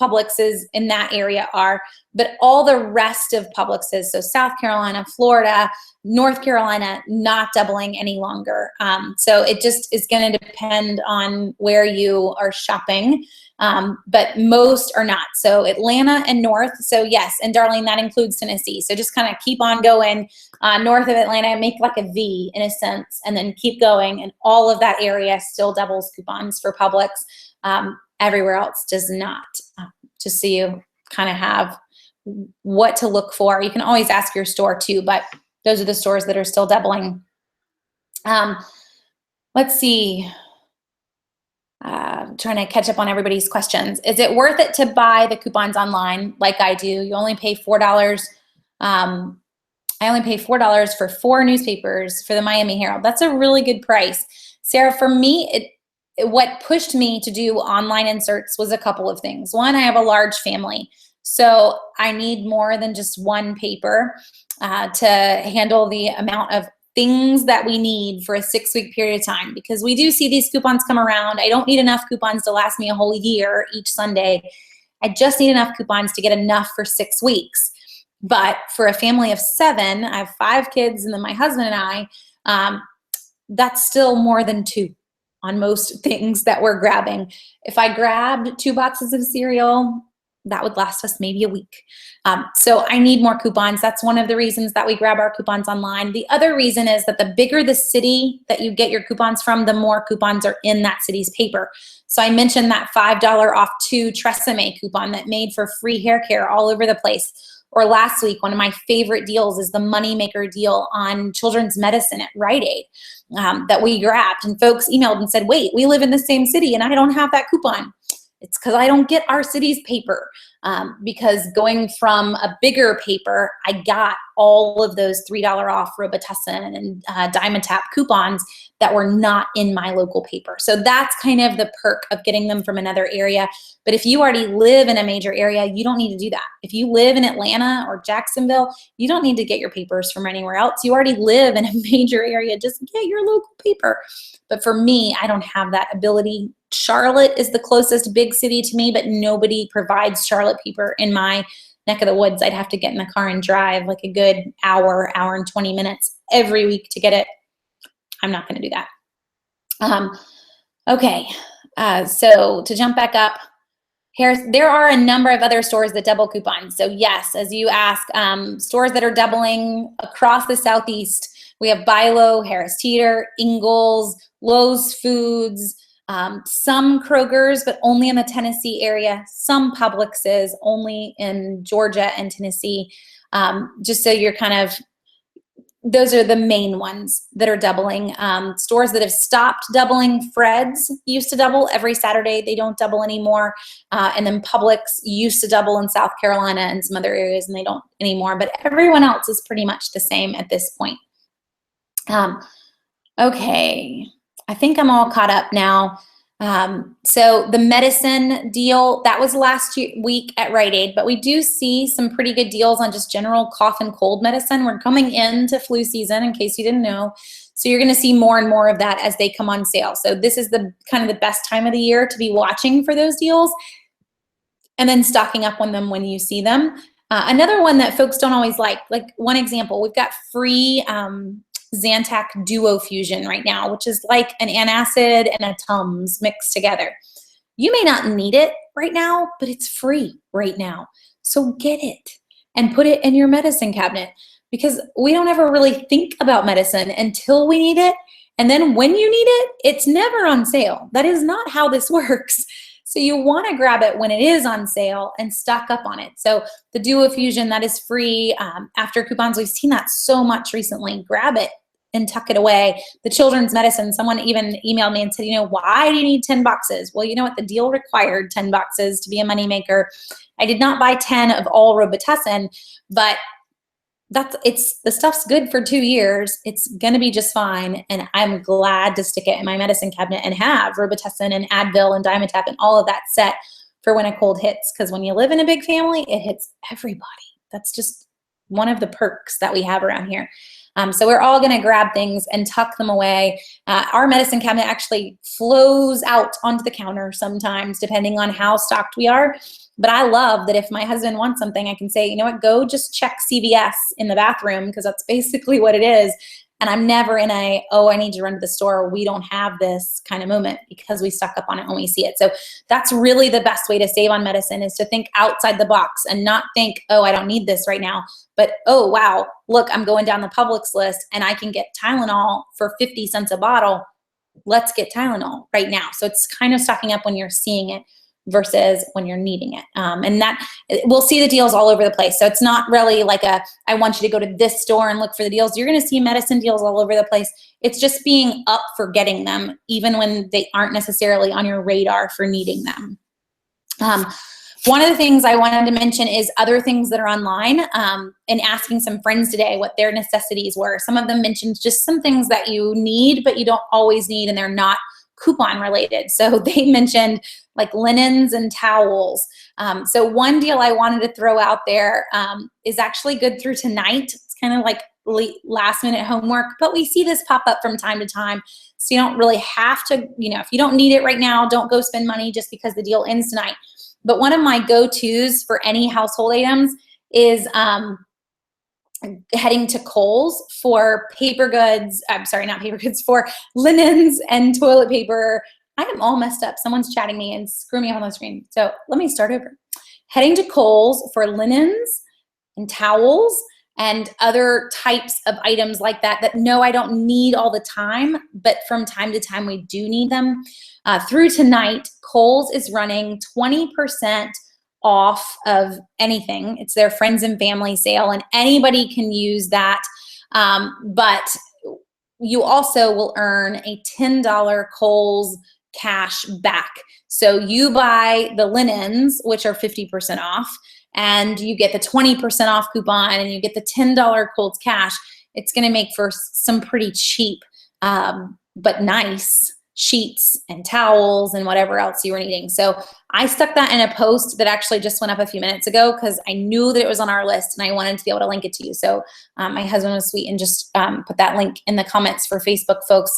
Publixes in that area are, but all the rest of Publixes, so South Carolina, Florida, North Carolina, not doubling any longer. So it just is going to depend on where you are shopping, but most are not. So Atlanta and north, so yes, and Darlene, that includes Tennessee. So just kind of keep on going north of Atlanta, make like a V in a sense, and then keep going, and all of that area still doubles coupons for Publix. Everywhere else does not, just so you kind of have what to look for. You can always ask your store too, but those are the stores that are still doubling. Let's see. Trying to catch up on everybody's questions. Is it worth it to buy the coupons online like I do? You only pay $4. I only pay $4 for 4 newspapers for the Miami Herald. That's a really good price. Sarah, for me, what pushed me to do online inserts was a couple of things. One, I have a large family, so I need more than just one paper to handle the amount of things that we need for a 6-week period of time, because we do see these coupons come around. I don't need enough coupons to last me a whole year each Sunday. I just need enough coupons to get enough for 6 weeks. But for a family of 7, I have 5 kids and then my husband and I, that's still more than 2 on most things that we're grabbing. If I grabbed 2 boxes of cereal, that would last us maybe a week. So I need more coupons. That's one of the reasons that we grab our coupons online. The other reason is that the bigger the city that you get your coupons from, the more coupons are in that city's paper. So I mentioned that $5 off 2 Tresemme coupon that made for free hair care all over the place. Or last week, one of my favorite deals is the Moneymaker deal on children's medicine at Rite Aid that we grabbed. And folks emailed and said, wait, we live in the same city and I don't have that coupon. It's because I don't get our city's paper, because going from a bigger paper, I got all of those $3 off Robitussin and Dimetapp coupons that were not in my local paper. So that's kind of the perk of getting them from another area. But if you already live in a major area, you don't need to do that. If you live in Atlanta or Jacksonville, you don't need to get your papers from anywhere else. You already live in a major area, just get your local paper. But for me, I don't have that ability. Charlotte is the closest big city to me, but nobody provides Charlotte paper in my neck of the woods. I'd have to get in the car and drive like a good hour and 20 minutes every week to get it. I'm not going to do that. Okay, so to jump back up, there are a number of other stores that double coupons. So yes, as you ask, stores that are doubling across the Southeast, we have Bilo, Harris Teeter, Ingles, Lowe's Foods, some Kroger's, but only in the Tennessee area, some Publix's, only in Georgia and Tennessee. Just so you're kind of, those are the main ones that are doubling. Stores that have stopped doubling, Fred's used to double every Saturday. They don't double anymore. And then Publix used to double in South Carolina and some other areas, and they don't anymore. But everyone else is pretty much the same at this point. Okay, I think I'm all caught up now. So the medicine deal, that was last week at Rite Aid, but we do see some pretty good deals on just general cough and cold medicine. We're coming into flu season, in case you didn't know. So you're going to see more and more of that as they come on sale. So this is the kind of the best time of the year to be watching for those deals and then stocking up on them when you see them. Another one that folks don't always like one example, we've got free Zantac Duo Fusion right now, which is like an antacid and a Tums mixed together. You may not need it right now, but it's free right now. So get it and put it in your medicine cabinet, because we don't ever really think about medicine until we need it. And then when you need it, it's never on sale. That is not how this works. So you want to grab it when it is on sale and stock up on it. So the Duo Fusion, that is free after coupons. We've seen that so much recently. Grab it and tuck it away. The children's medicine, someone even emailed me and said, why do you need 10 boxes? Well, you know what? The deal required 10 boxes to be a moneymaker. I did not buy 10 of all Robitussin, but the stuff's good for 2 years. It's going to be just fine. And I'm glad to stick it in my medicine cabinet and have Robitussin and Advil and Dimetapp and all of that set for when a cold hits. Because when you live in a big family, it hits everybody. That's just one of the perks that we have around here. So we're all going to grab things and tuck them away. Our medicine cabinet actually flows out onto the counter sometimes, depending on how stocked we are. But I love that if my husband wants something, I can say, you know what, go just check CVS in the bathroom, because that's basically what it is. And I'm never in I need to run to the store, we don't have this kind of moment, because we stock up on it when we see it. So that's really the best way to save on medicine, is to think outside the box and not think, I don't need this right now. But, wow, look, I'm going down the Publix list and I can get Tylenol for 50 cents a bottle. Let's get Tylenol right now. So it's kind of stocking up when you're seeing it versus when you're needing it. And that we'll see the deals all over the place. So it's not really like I want you to go to this store and look for the deals. You're going to see medicine deals all over the place. It's just being up for getting them, even when they aren't necessarily on your radar for needing them. One of the things I wanted to mention is other things that are online, and asking some friends today what their necessities were. Some of them mentioned just some things that you need, but you don't always need, and they're not coupon related. So they mentioned like linens and towels. So one deal I wanted to throw out there is actually good through tonight. It's kind of like last minute homework, but we see this pop up from time to time. So you don't really have to, if you don't need it right now, don't go spend money just because the deal ends tonight. But one of my go-tos for any household items is heading to Kohl's for paper goods. I'm sorry, not paper goods, for linens and toilet paper. I am all messed up. Someone's chatting me and screwing me up on the screen. So let me start over. Heading to Kohl's for linens and towels and other types of items like that no, I don't need all the time, but from time to time we do need them. Through tonight, Kohl's is running 20% off of anything. It's their friends and family sale, and anybody can use that. But you also will earn a $10 Kohl's cash back. So you buy the linens, which are 50% off, and you get the 20% off coupon, and you get the $10 Kohl's cash. It's going to make for some pretty cheap, but nice sheets and towels and whatever else you were needing. So I stuck that in a post that actually just went up a few minutes ago, because I knew that it was on our list and I wanted to be able to link it to you. So my husband was sweet and just put that link in the comments for Facebook folks.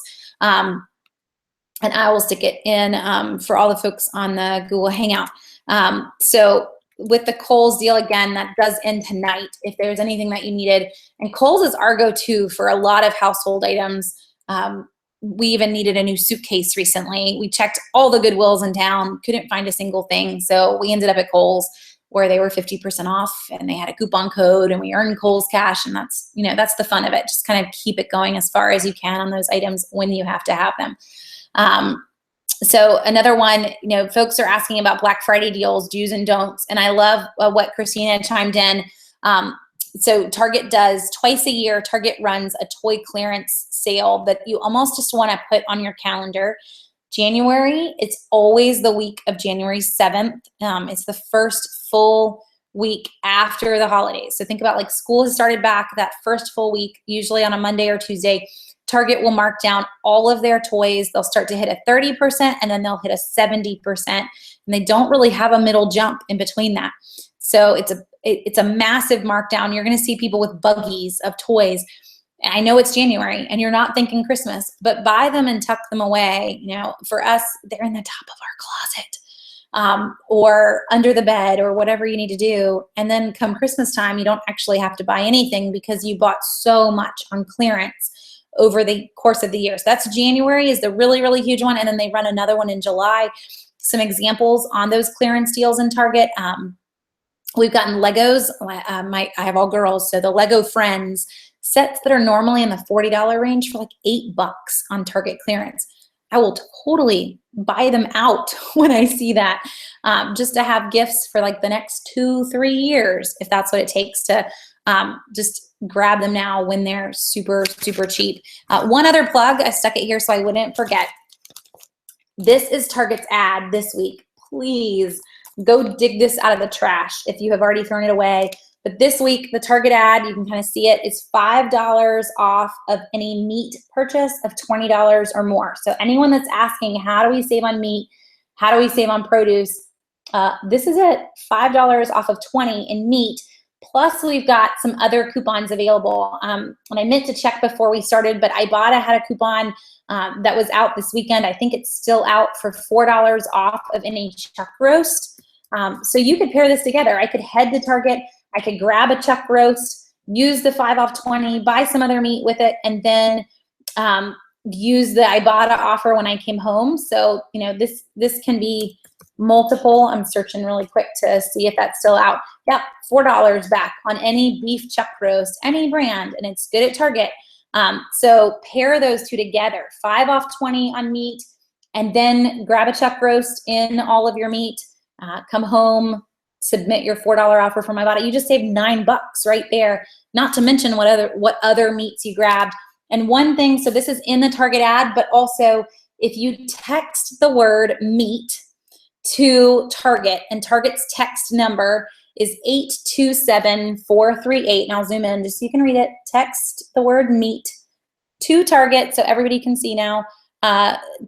And I will stick it in for all the folks on the Google Hangout. So with the Kohl's deal, again, that does end tonight if there's anything that you needed. And Kohl's is our go-to for a lot of household items. We even needed a new suitcase recently. We checked all the Goodwills in town, couldn't find a single thing. So we ended up at Kohl's, where they were 50% off and they had a coupon code, and we earned Kohl's cash. And that's, that's the fun of it. Just kind of keep it going as far as you can on those items when you have to have them. So another one, folks are asking about Black Friday deals, do's and don'ts, and I love what Christina chimed in. So Target does twice a year, Target runs a toy clearance sale that you almost just want to put on your calendar. January, it's always the week of January 7th. It's the first full week after the holidays. So think about like school has started back, that first full week, usually on a Monday or Tuesday. Target will mark down all of their toys. They'll start to hit a 30% and then they'll hit a 70%. And they don't really have a middle jump in between that. So it's a massive markdown. You're going to see people with buggies of toys. I know it's January and you're not thinking Christmas, but buy them and tuck them away. For us, they're in the top of our closet, or under the bed, or whatever you need to do. And then come Christmas time, you don't actually have to buy anything because you bought so much on clearance over the course of the year. So that's January is the really, really huge one. And then they run another one in July. Some examples on those clearance deals in Target. We've gotten Legos. I have all girls, so the Lego Friends sets that are normally in the $40 range for like $8 on Target clearance. I will totally buy them out when I see that, just to have gifts for like the next 2-3 years, if that's what it takes to just grab them now when they're super, super cheap. One other plug, I stuck it here so I wouldn't forget. This is Target's ad this week. Please go dig this out of the trash if you have already thrown it away. But this week, the Target ad, you can kind of see it, is $5 off of any meat purchase of $20 or more. So anyone that's asking, how do we save on meat? How do we save on produce? This is it, $5 off of 20 in meat. Plus, we've got some other coupons available. And I meant to check before we started, but Ibotta had a coupon that was out this weekend. I think it's still out for $4 off of any chuck roast. So you could pair this together. I could head to Target, I could grab a chuck roast, use the 5 off 20, buy some other meat with it, and then use the Ibotta offer when I came home. So, this can be multiple. I'm searching really quick to see if that's still out. Yep, $4 back on any beef chuck roast, any brand, and it's good at Target. So pair those two together, 5 off 20 on meat, and then grab a chuck roast in all of your meat, come home, submit your $4 offer from Ibotta. You just saved $9 right there, not to mention what other meats you grabbed. And one thing, so this is in the Target ad, but also if you text the word meat to Target, and Target's text number is 827-438. Now I'll zoom in just so you can read it. Text the word meat to Target so everybody can see now.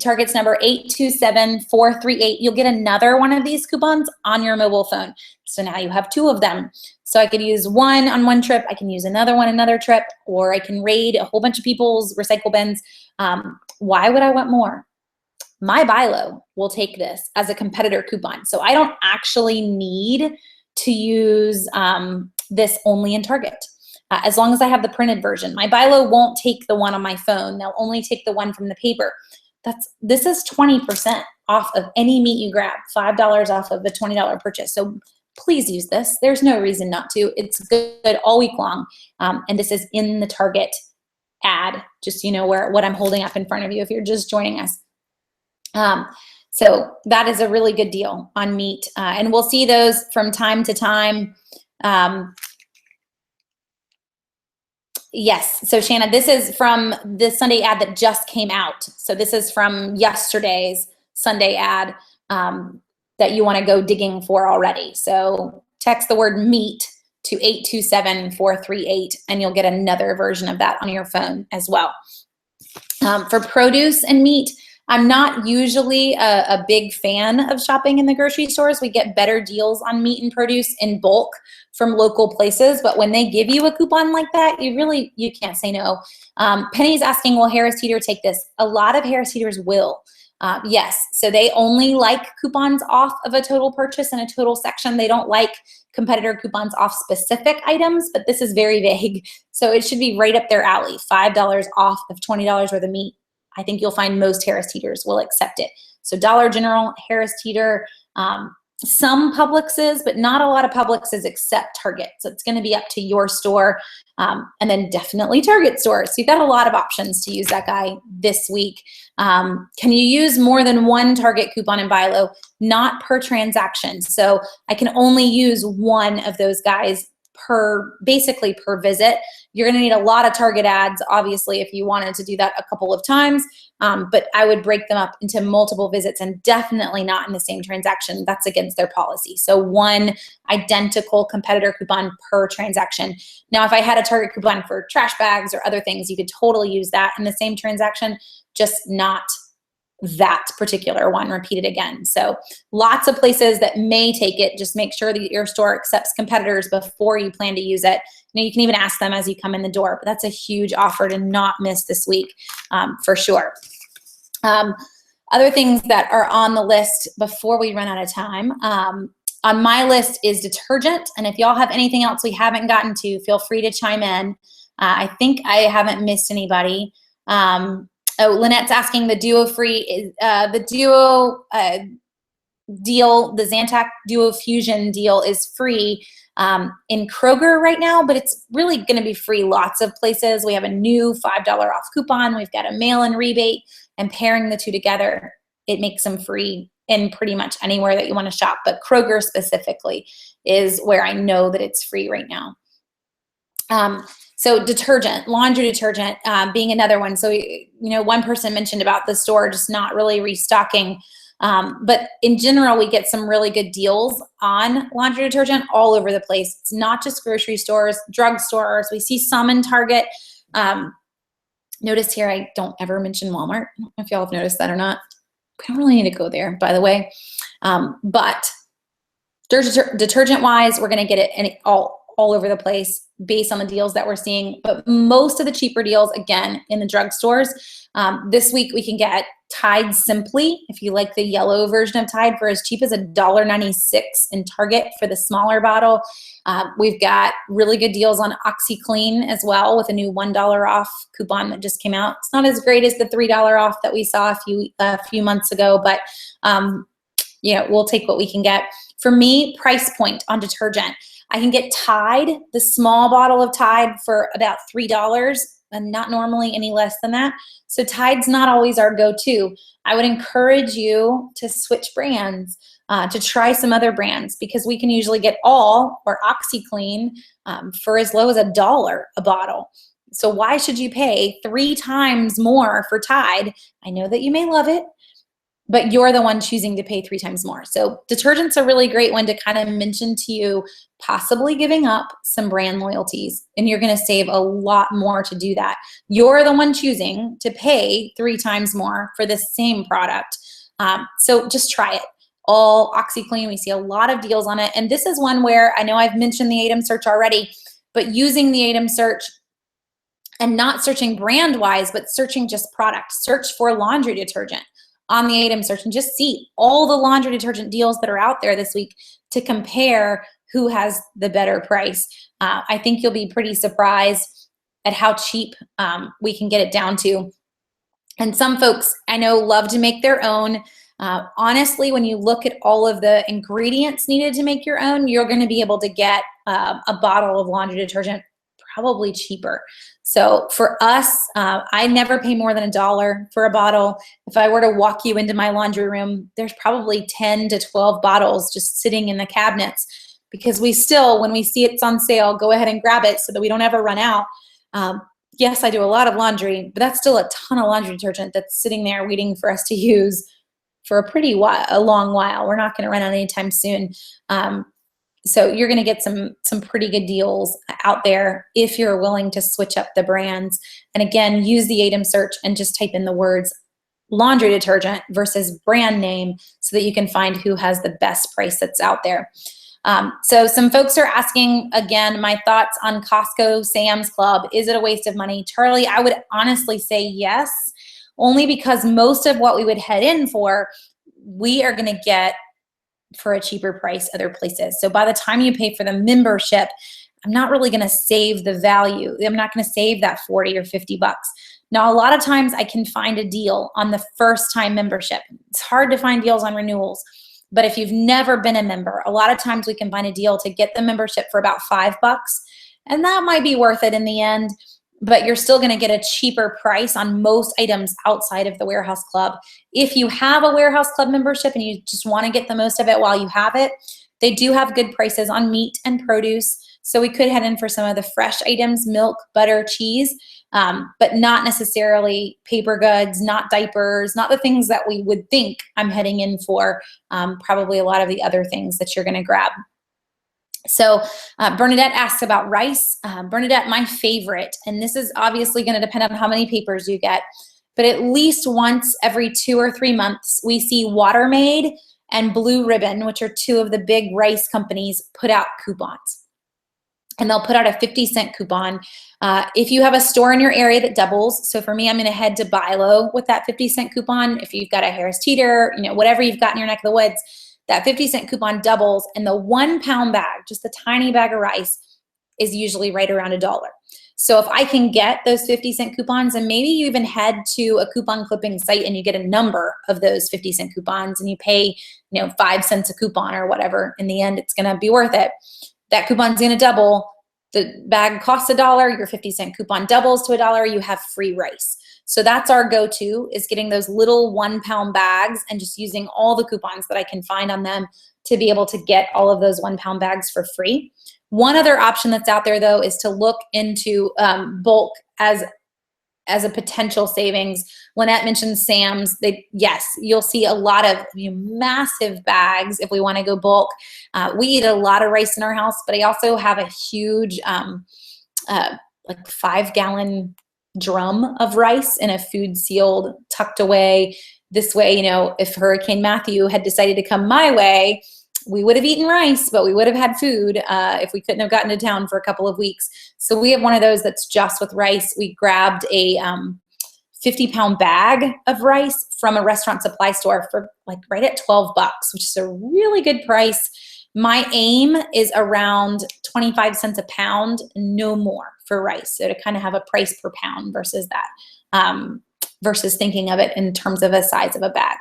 Target's number 827-438. You'll get another one of these coupons on your mobile phone. So now you have 2 of them. So I could use one on one trip, I can use another one another trip, or I can raid a whole bunch of people's recycle bins. Why would I want more? My BuyLow will take this as a competitor coupon. So I don't actually need to use this only in Target. As long as I have the printed version. My BuyLow won't take the one on my phone. They'll only take the one from the paper. This is 20% off of any meat you grab, $5 off of the $20 purchase. So please use this. There's no reason not to. It's good all week long. And this is in the Target ad, just so you know what I'm holding up in front of you if you're just joining us. So that is a really good deal on meat. And we'll see those from time to time. Yes, so Shanna, this is from the Sunday ad that just came out. So this is from yesterday's Sunday ad that you want to go digging for already. So text the word meat to 827-438 and you'll get another version of that on your phone as well. For produce and meat, I'm not usually a big fan of shopping in the grocery stores. We get better deals on meat and produce in bulk from local places, but when they give you a coupon like that, you can't say no. Penny's asking, will Harris Teeter take this? A lot of Harris Teeters will. Yes, so they only like coupons off of a total purchase in a total section. They don't like competitor coupons off specific items, but this is very vague. So it should be right up their alley, $5 off of $20 worth of meat. I think you'll find most Harris Teeters will accept it. So Dollar General, Harris Teeter, some Publixes, but not a lot of Publixes except Target. So it's going to be up to your store, and then definitely Target stores. So you've got a lot of options to use that guy this week. Can you use more than one Target coupon and buy low? Not per transaction. So I can only use one of those guys basically per visit. You're going to need a lot of Target ads, obviously, if you wanted to do that a couple of times. But I would break them up into multiple visits and definitely not in the same transaction. That's against their policy. So one identical competitor coupon per transaction. Now, if I had a Target coupon for trash bags or other things, you could totally use that in the same transaction, just not that particular one repeated again. So lots of places that may take it. Just make sure that your store accepts competitors before you plan to use it. You can even ask them as you come in the door, but that's a huge offer to not miss this week, for sure. Other things that are on the list before we run out of time, on my list is detergent. And if y'all have anything else we haven't gotten to, feel free to chime in. I think I haven't missed anybody. Oh, Lynette's asking the Duo free, the Duo deal, the Zantac Duo Fusion deal is free in Kroger right now, but it's really going to be free lots of places. We have a new $5 off coupon. We've got a mail-in rebate, and pairing the two together, it makes them free in pretty much anywhere that you want to shop. But Kroger specifically is where I know that it's free right now. So detergent, laundry detergent being another one. So, one person mentioned about the store just not really restocking. But in general, we get some really good deals on laundry detergent all over the place. It's not just grocery stores, drug stores. We see some in Target. Notice here, I don't ever mention Walmart. I don't know if y'all have noticed that or not. I don't really need to go there, by the way. But detergent-wise, we're going to get it all over the place based on the deals that we're seeing. But most of the cheaper deals, again, in the drugstores. This week, we can get Tide Simply, if you like the yellow version of Tide, for as cheap as $1.96 in Target for the smaller bottle. We've got really good deals on OxyClean as well, with a new $1 off coupon that just came out. It's not as great as the $3 off that we saw a few months ago, but we'll take what we can get. For me, price point on detergent, I can get Tide, the small bottle of Tide, for about $3, and not normally any less than that. So Tide's not always our go-to. I would encourage you to switch brands, to try some other brands, because we can usually get All or OxyClean for as low as $1 a bottle. So why should you pay 3 times more for Tide? I know that you may love it, but you're the one choosing to pay 3 times more. So detergent's a really great one to kind of mention to you, possibly giving up some brand loyalties, and you're going to save a lot more to do that. You're the one choosing to pay 3 times more for the same product. So just try it. All OxyClean, we see a lot of deals on it. And this is one where I know I've mentioned the ATEM search already, but using the ATEM search and not searching brand-wise, but searching just product. Search for laundry detergent on the ATEM search and just see all the laundry detergent deals that are out there this week to compare who has the better price. I think you'll be pretty surprised at how cheap we can get it down to. And some folks I know love to make their own. Honestly, when you look at all of the ingredients needed to make your own, you're going to be able to get a bottle of laundry detergent probably cheaper. So for us, I never pay more than $1 for a bottle. If I were to walk you into my laundry room, there's probably 10 to 12 bottles just sitting in the cabinets, because we still, when we see it's on sale, go ahead and grab it so that we don't ever run out. Yes, I do a lot of laundry, but that's still a ton of laundry detergent that's sitting there waiting for us to use for a long while. We're not going to run out anytime soon. So you're going to get some pretty good deals out there if you're willing to switch up the brands. And again, use the ATEM search and just type in the words laundry detergent versus brand name so that you can find who has the best price that's out there. So some folks are asking, again, my thoughts on Costco, Sam's Club. Is it a waste of money? Charlie, I would honestly say yes, only because most of what we would head in for, we are going to get for a cheaper price other places. So by the time you pay for the membership, I'm not really going to save the value. I'm not going to save that 40 or 50 bucks. Now, a lot of times I can find a deal on the first time membership. It's hard to find deals on renewals. But if you've never been a member, a lot of times we can find a deal to get the membership for about $5, and that might be worth it in the end, but you're still going to get a cheaper price on most items outside of the Warehouse Club. If you have a Warehouse Club membership and you just want to get the most of it while you have it, they do have good prices on meat and produce. So we could head in for some of the fresh items, milk, butter, cheese, but not necessarily paper goods, not diapers, not the things that we would think I'm heading in for, probably a lot of the other things that you're going to grab. So Bernadette asks about rice. Bernadette, my favorite, and this is obviously going to depend on how many papers you get, but at least once every 2 or 3 months, we see Watermade and Blue Ribbon, which are two of the big rice companies, put out coupons. And they'll put out a 50-cent coupon. If you have a store in your area that doubles, so for me, I'm going to head to Bilo with that 50-cent coupon. If you've got a Harris Teeter, whatever you've got in your neck of the woods, that 50-cent coupon doubles, and the 1 pound bag, just a tiny bag of rice, is usually right around $1. So if I can get those 50-cent coupons, and maybe you even head to a coupon clipping site and you get a number of those 50-cent coupons and you pay 5 cents a coupon or whatever, in the end, it's going to be worth it. That coupon's going to double. The bag costs $1, your 50-cent coupon doubles to $1, you have free rice. So that's our go-to, is getting those little 1 pound bags and just using all the coupons that I can find on them to be able to get all of those 1 pound bags for free. One other option that's out there, though, is to look into bulk as a potential savings. Lynette mentioned Sam's. Yes, you'll see a lot of massive bags if we want to go bulk. We eat a lot of rice in our house, but I also have a huge like 5-gallon drum of rice in a food sealed, tucked away. This way, if Hurricane Matthew had decided to come my way, we would have eaten rice, but we would have had food if we couldn't have gotten to town for a couple of weeks. So we have one of those that's just with rice. We grabbed a 50-pound bag of rice from a restaurant supply store for right at $12, which is a really good price. My aim is around 25 cents a pound, no more for rice. So to kind of have a price per pound versus that, versus thinking of it in terms of a size of a bag.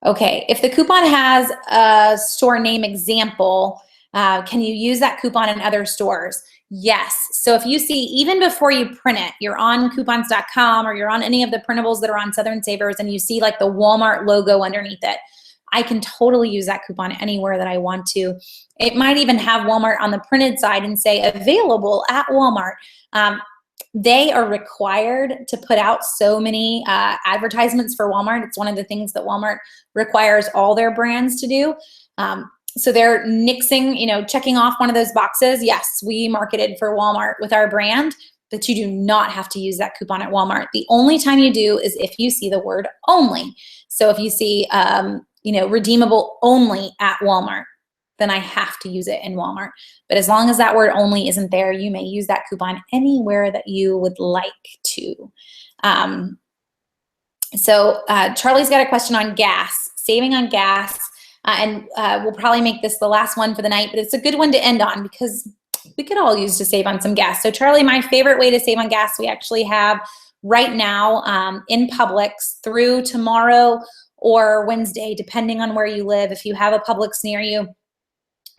Okay, if the coupon has a store name example, can you use that coupon in other stores? Yes. So if you see, even before you print it, you're on coupons.com or you're on any of the printables that are on Southern Savers and you see like the Walmart logo underneath it, I can totally use that coupon anywhere that I want to. It might even have Walmart on the printed side and say available at Walmart. They are required to put out so many advertisements for Walmart. It's one of the things that Walmart requires all their brands to do. So they're nixing, checking off one of those boxes. Yes, we marketed for Walmart with our brand, but you do not have to use that coupon at Walmart. The only time you do is if you see the word only. So if you see, redeemable only at Walmart, then I have to use it in Walmart. But as long as that word only isn't there, you may use that coupon anywhere that you would like to. So Charlie's got a question on gas, saving on gas. And we'll probably make this the last one for the night, but it's a good one to end on because we could all use to save on some gas. So Charlie, my favorite way to save on gas, we actually have right now in Publix through tomorrow or Wednesday, depending on where you live, if you have a Publix near you.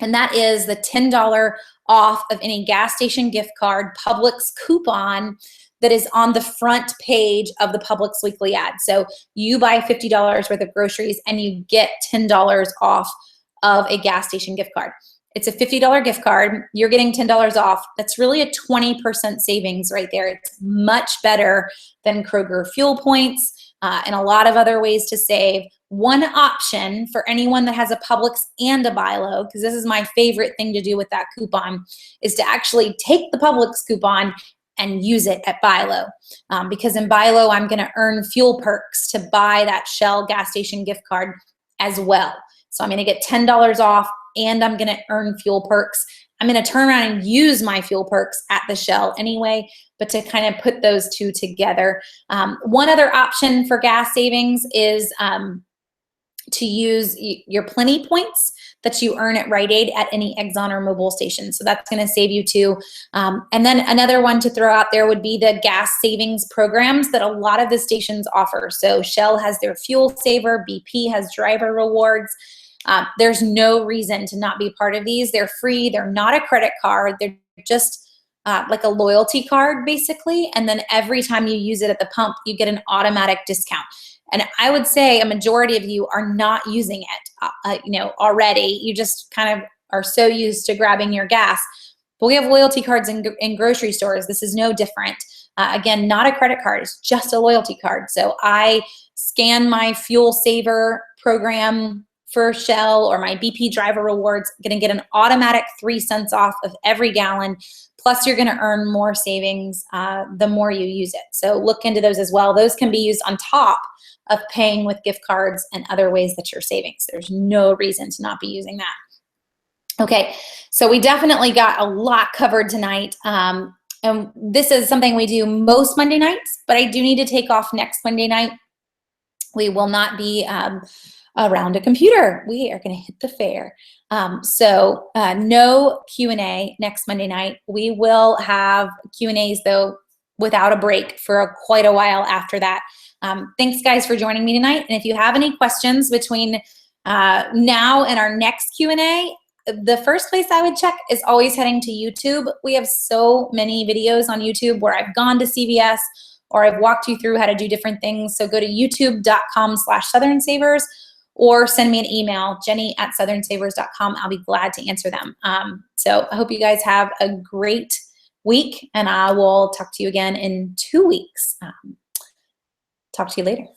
And that is the $10 off of any gas station gift card Publix coupon that is on the front page of the Publix weekly ad. So you buy $50 worth of groceries and you get $10 off of a gas station gift card. It's a $50 gift card. You're getting $10 off. That's really a 20% savings right there. It's much better than Kroger fuel points and a lot of other ways to save. One option for anyone that has a Publix and a Bilo, because this is my favorite thing to do with that coupon, is to actually take the Publix coupon and use it at Bilo. Because in Bilo, I'm going to earn fuel perks to buy that Shell gas station gift card as well. So I'm going to get $10 off and I'm going to earn fuel perks. I'm going to turn around and use my fuel perks at the Shell anyway, but to kind of put those two together. One other option for gas savings is to use your Plenty points that you earn at Rite Aid at any Exxon or Mobil station. So that's going to save you too. And then another one to throw out there would be the gas savings programs that a lot of the stations offer. So Shell has their fuel saver, BP has driver rewards. There's no reason to not be part of these. They're free. They're not a credit card. They're just like a loyalty card, basically. And then every time you use it at the pump, you get an automatic discount. And I would say a majority of you are not using it, already. You just kind of are so used to grabbing your gas. But we have loyalty cards in grocery stores. This is no different. Again, not a credit card. It's just a loyalty card. So I scan my fuel saver program for Shell or my BP driver rewards, going to get an automatic 3 cents off of every gallon. Plus, you're going to earn more savings the more you use it. So look into those as well. Those can be used on top of paying with gift cards and other ways that you're saving. So there's no reason to not be using that. Okay, so we definitely got a lot covered tonight. And this is something we do most Monday nights, but I do need to take off next Monday night. We will not be around a computer. We are going to hit the fair. So no Q&A next Monday night. We will have Q&As though without a break for quite a while after that. Thanks guys for joining me tonight. And if you have any questions between now and our next Q&A, the first place I would check is always heading to YouTube. We have so many videos on YouTube where I've gone to CVS or I've walked you through how to do different things. So go to youtube.com/SouthernSavers or send me an email, jenny@southernsavers.com. I'll be glad to answer them. So I hope you guys have a great week, and I will talk to you again in 2 weeks. Talk to you later.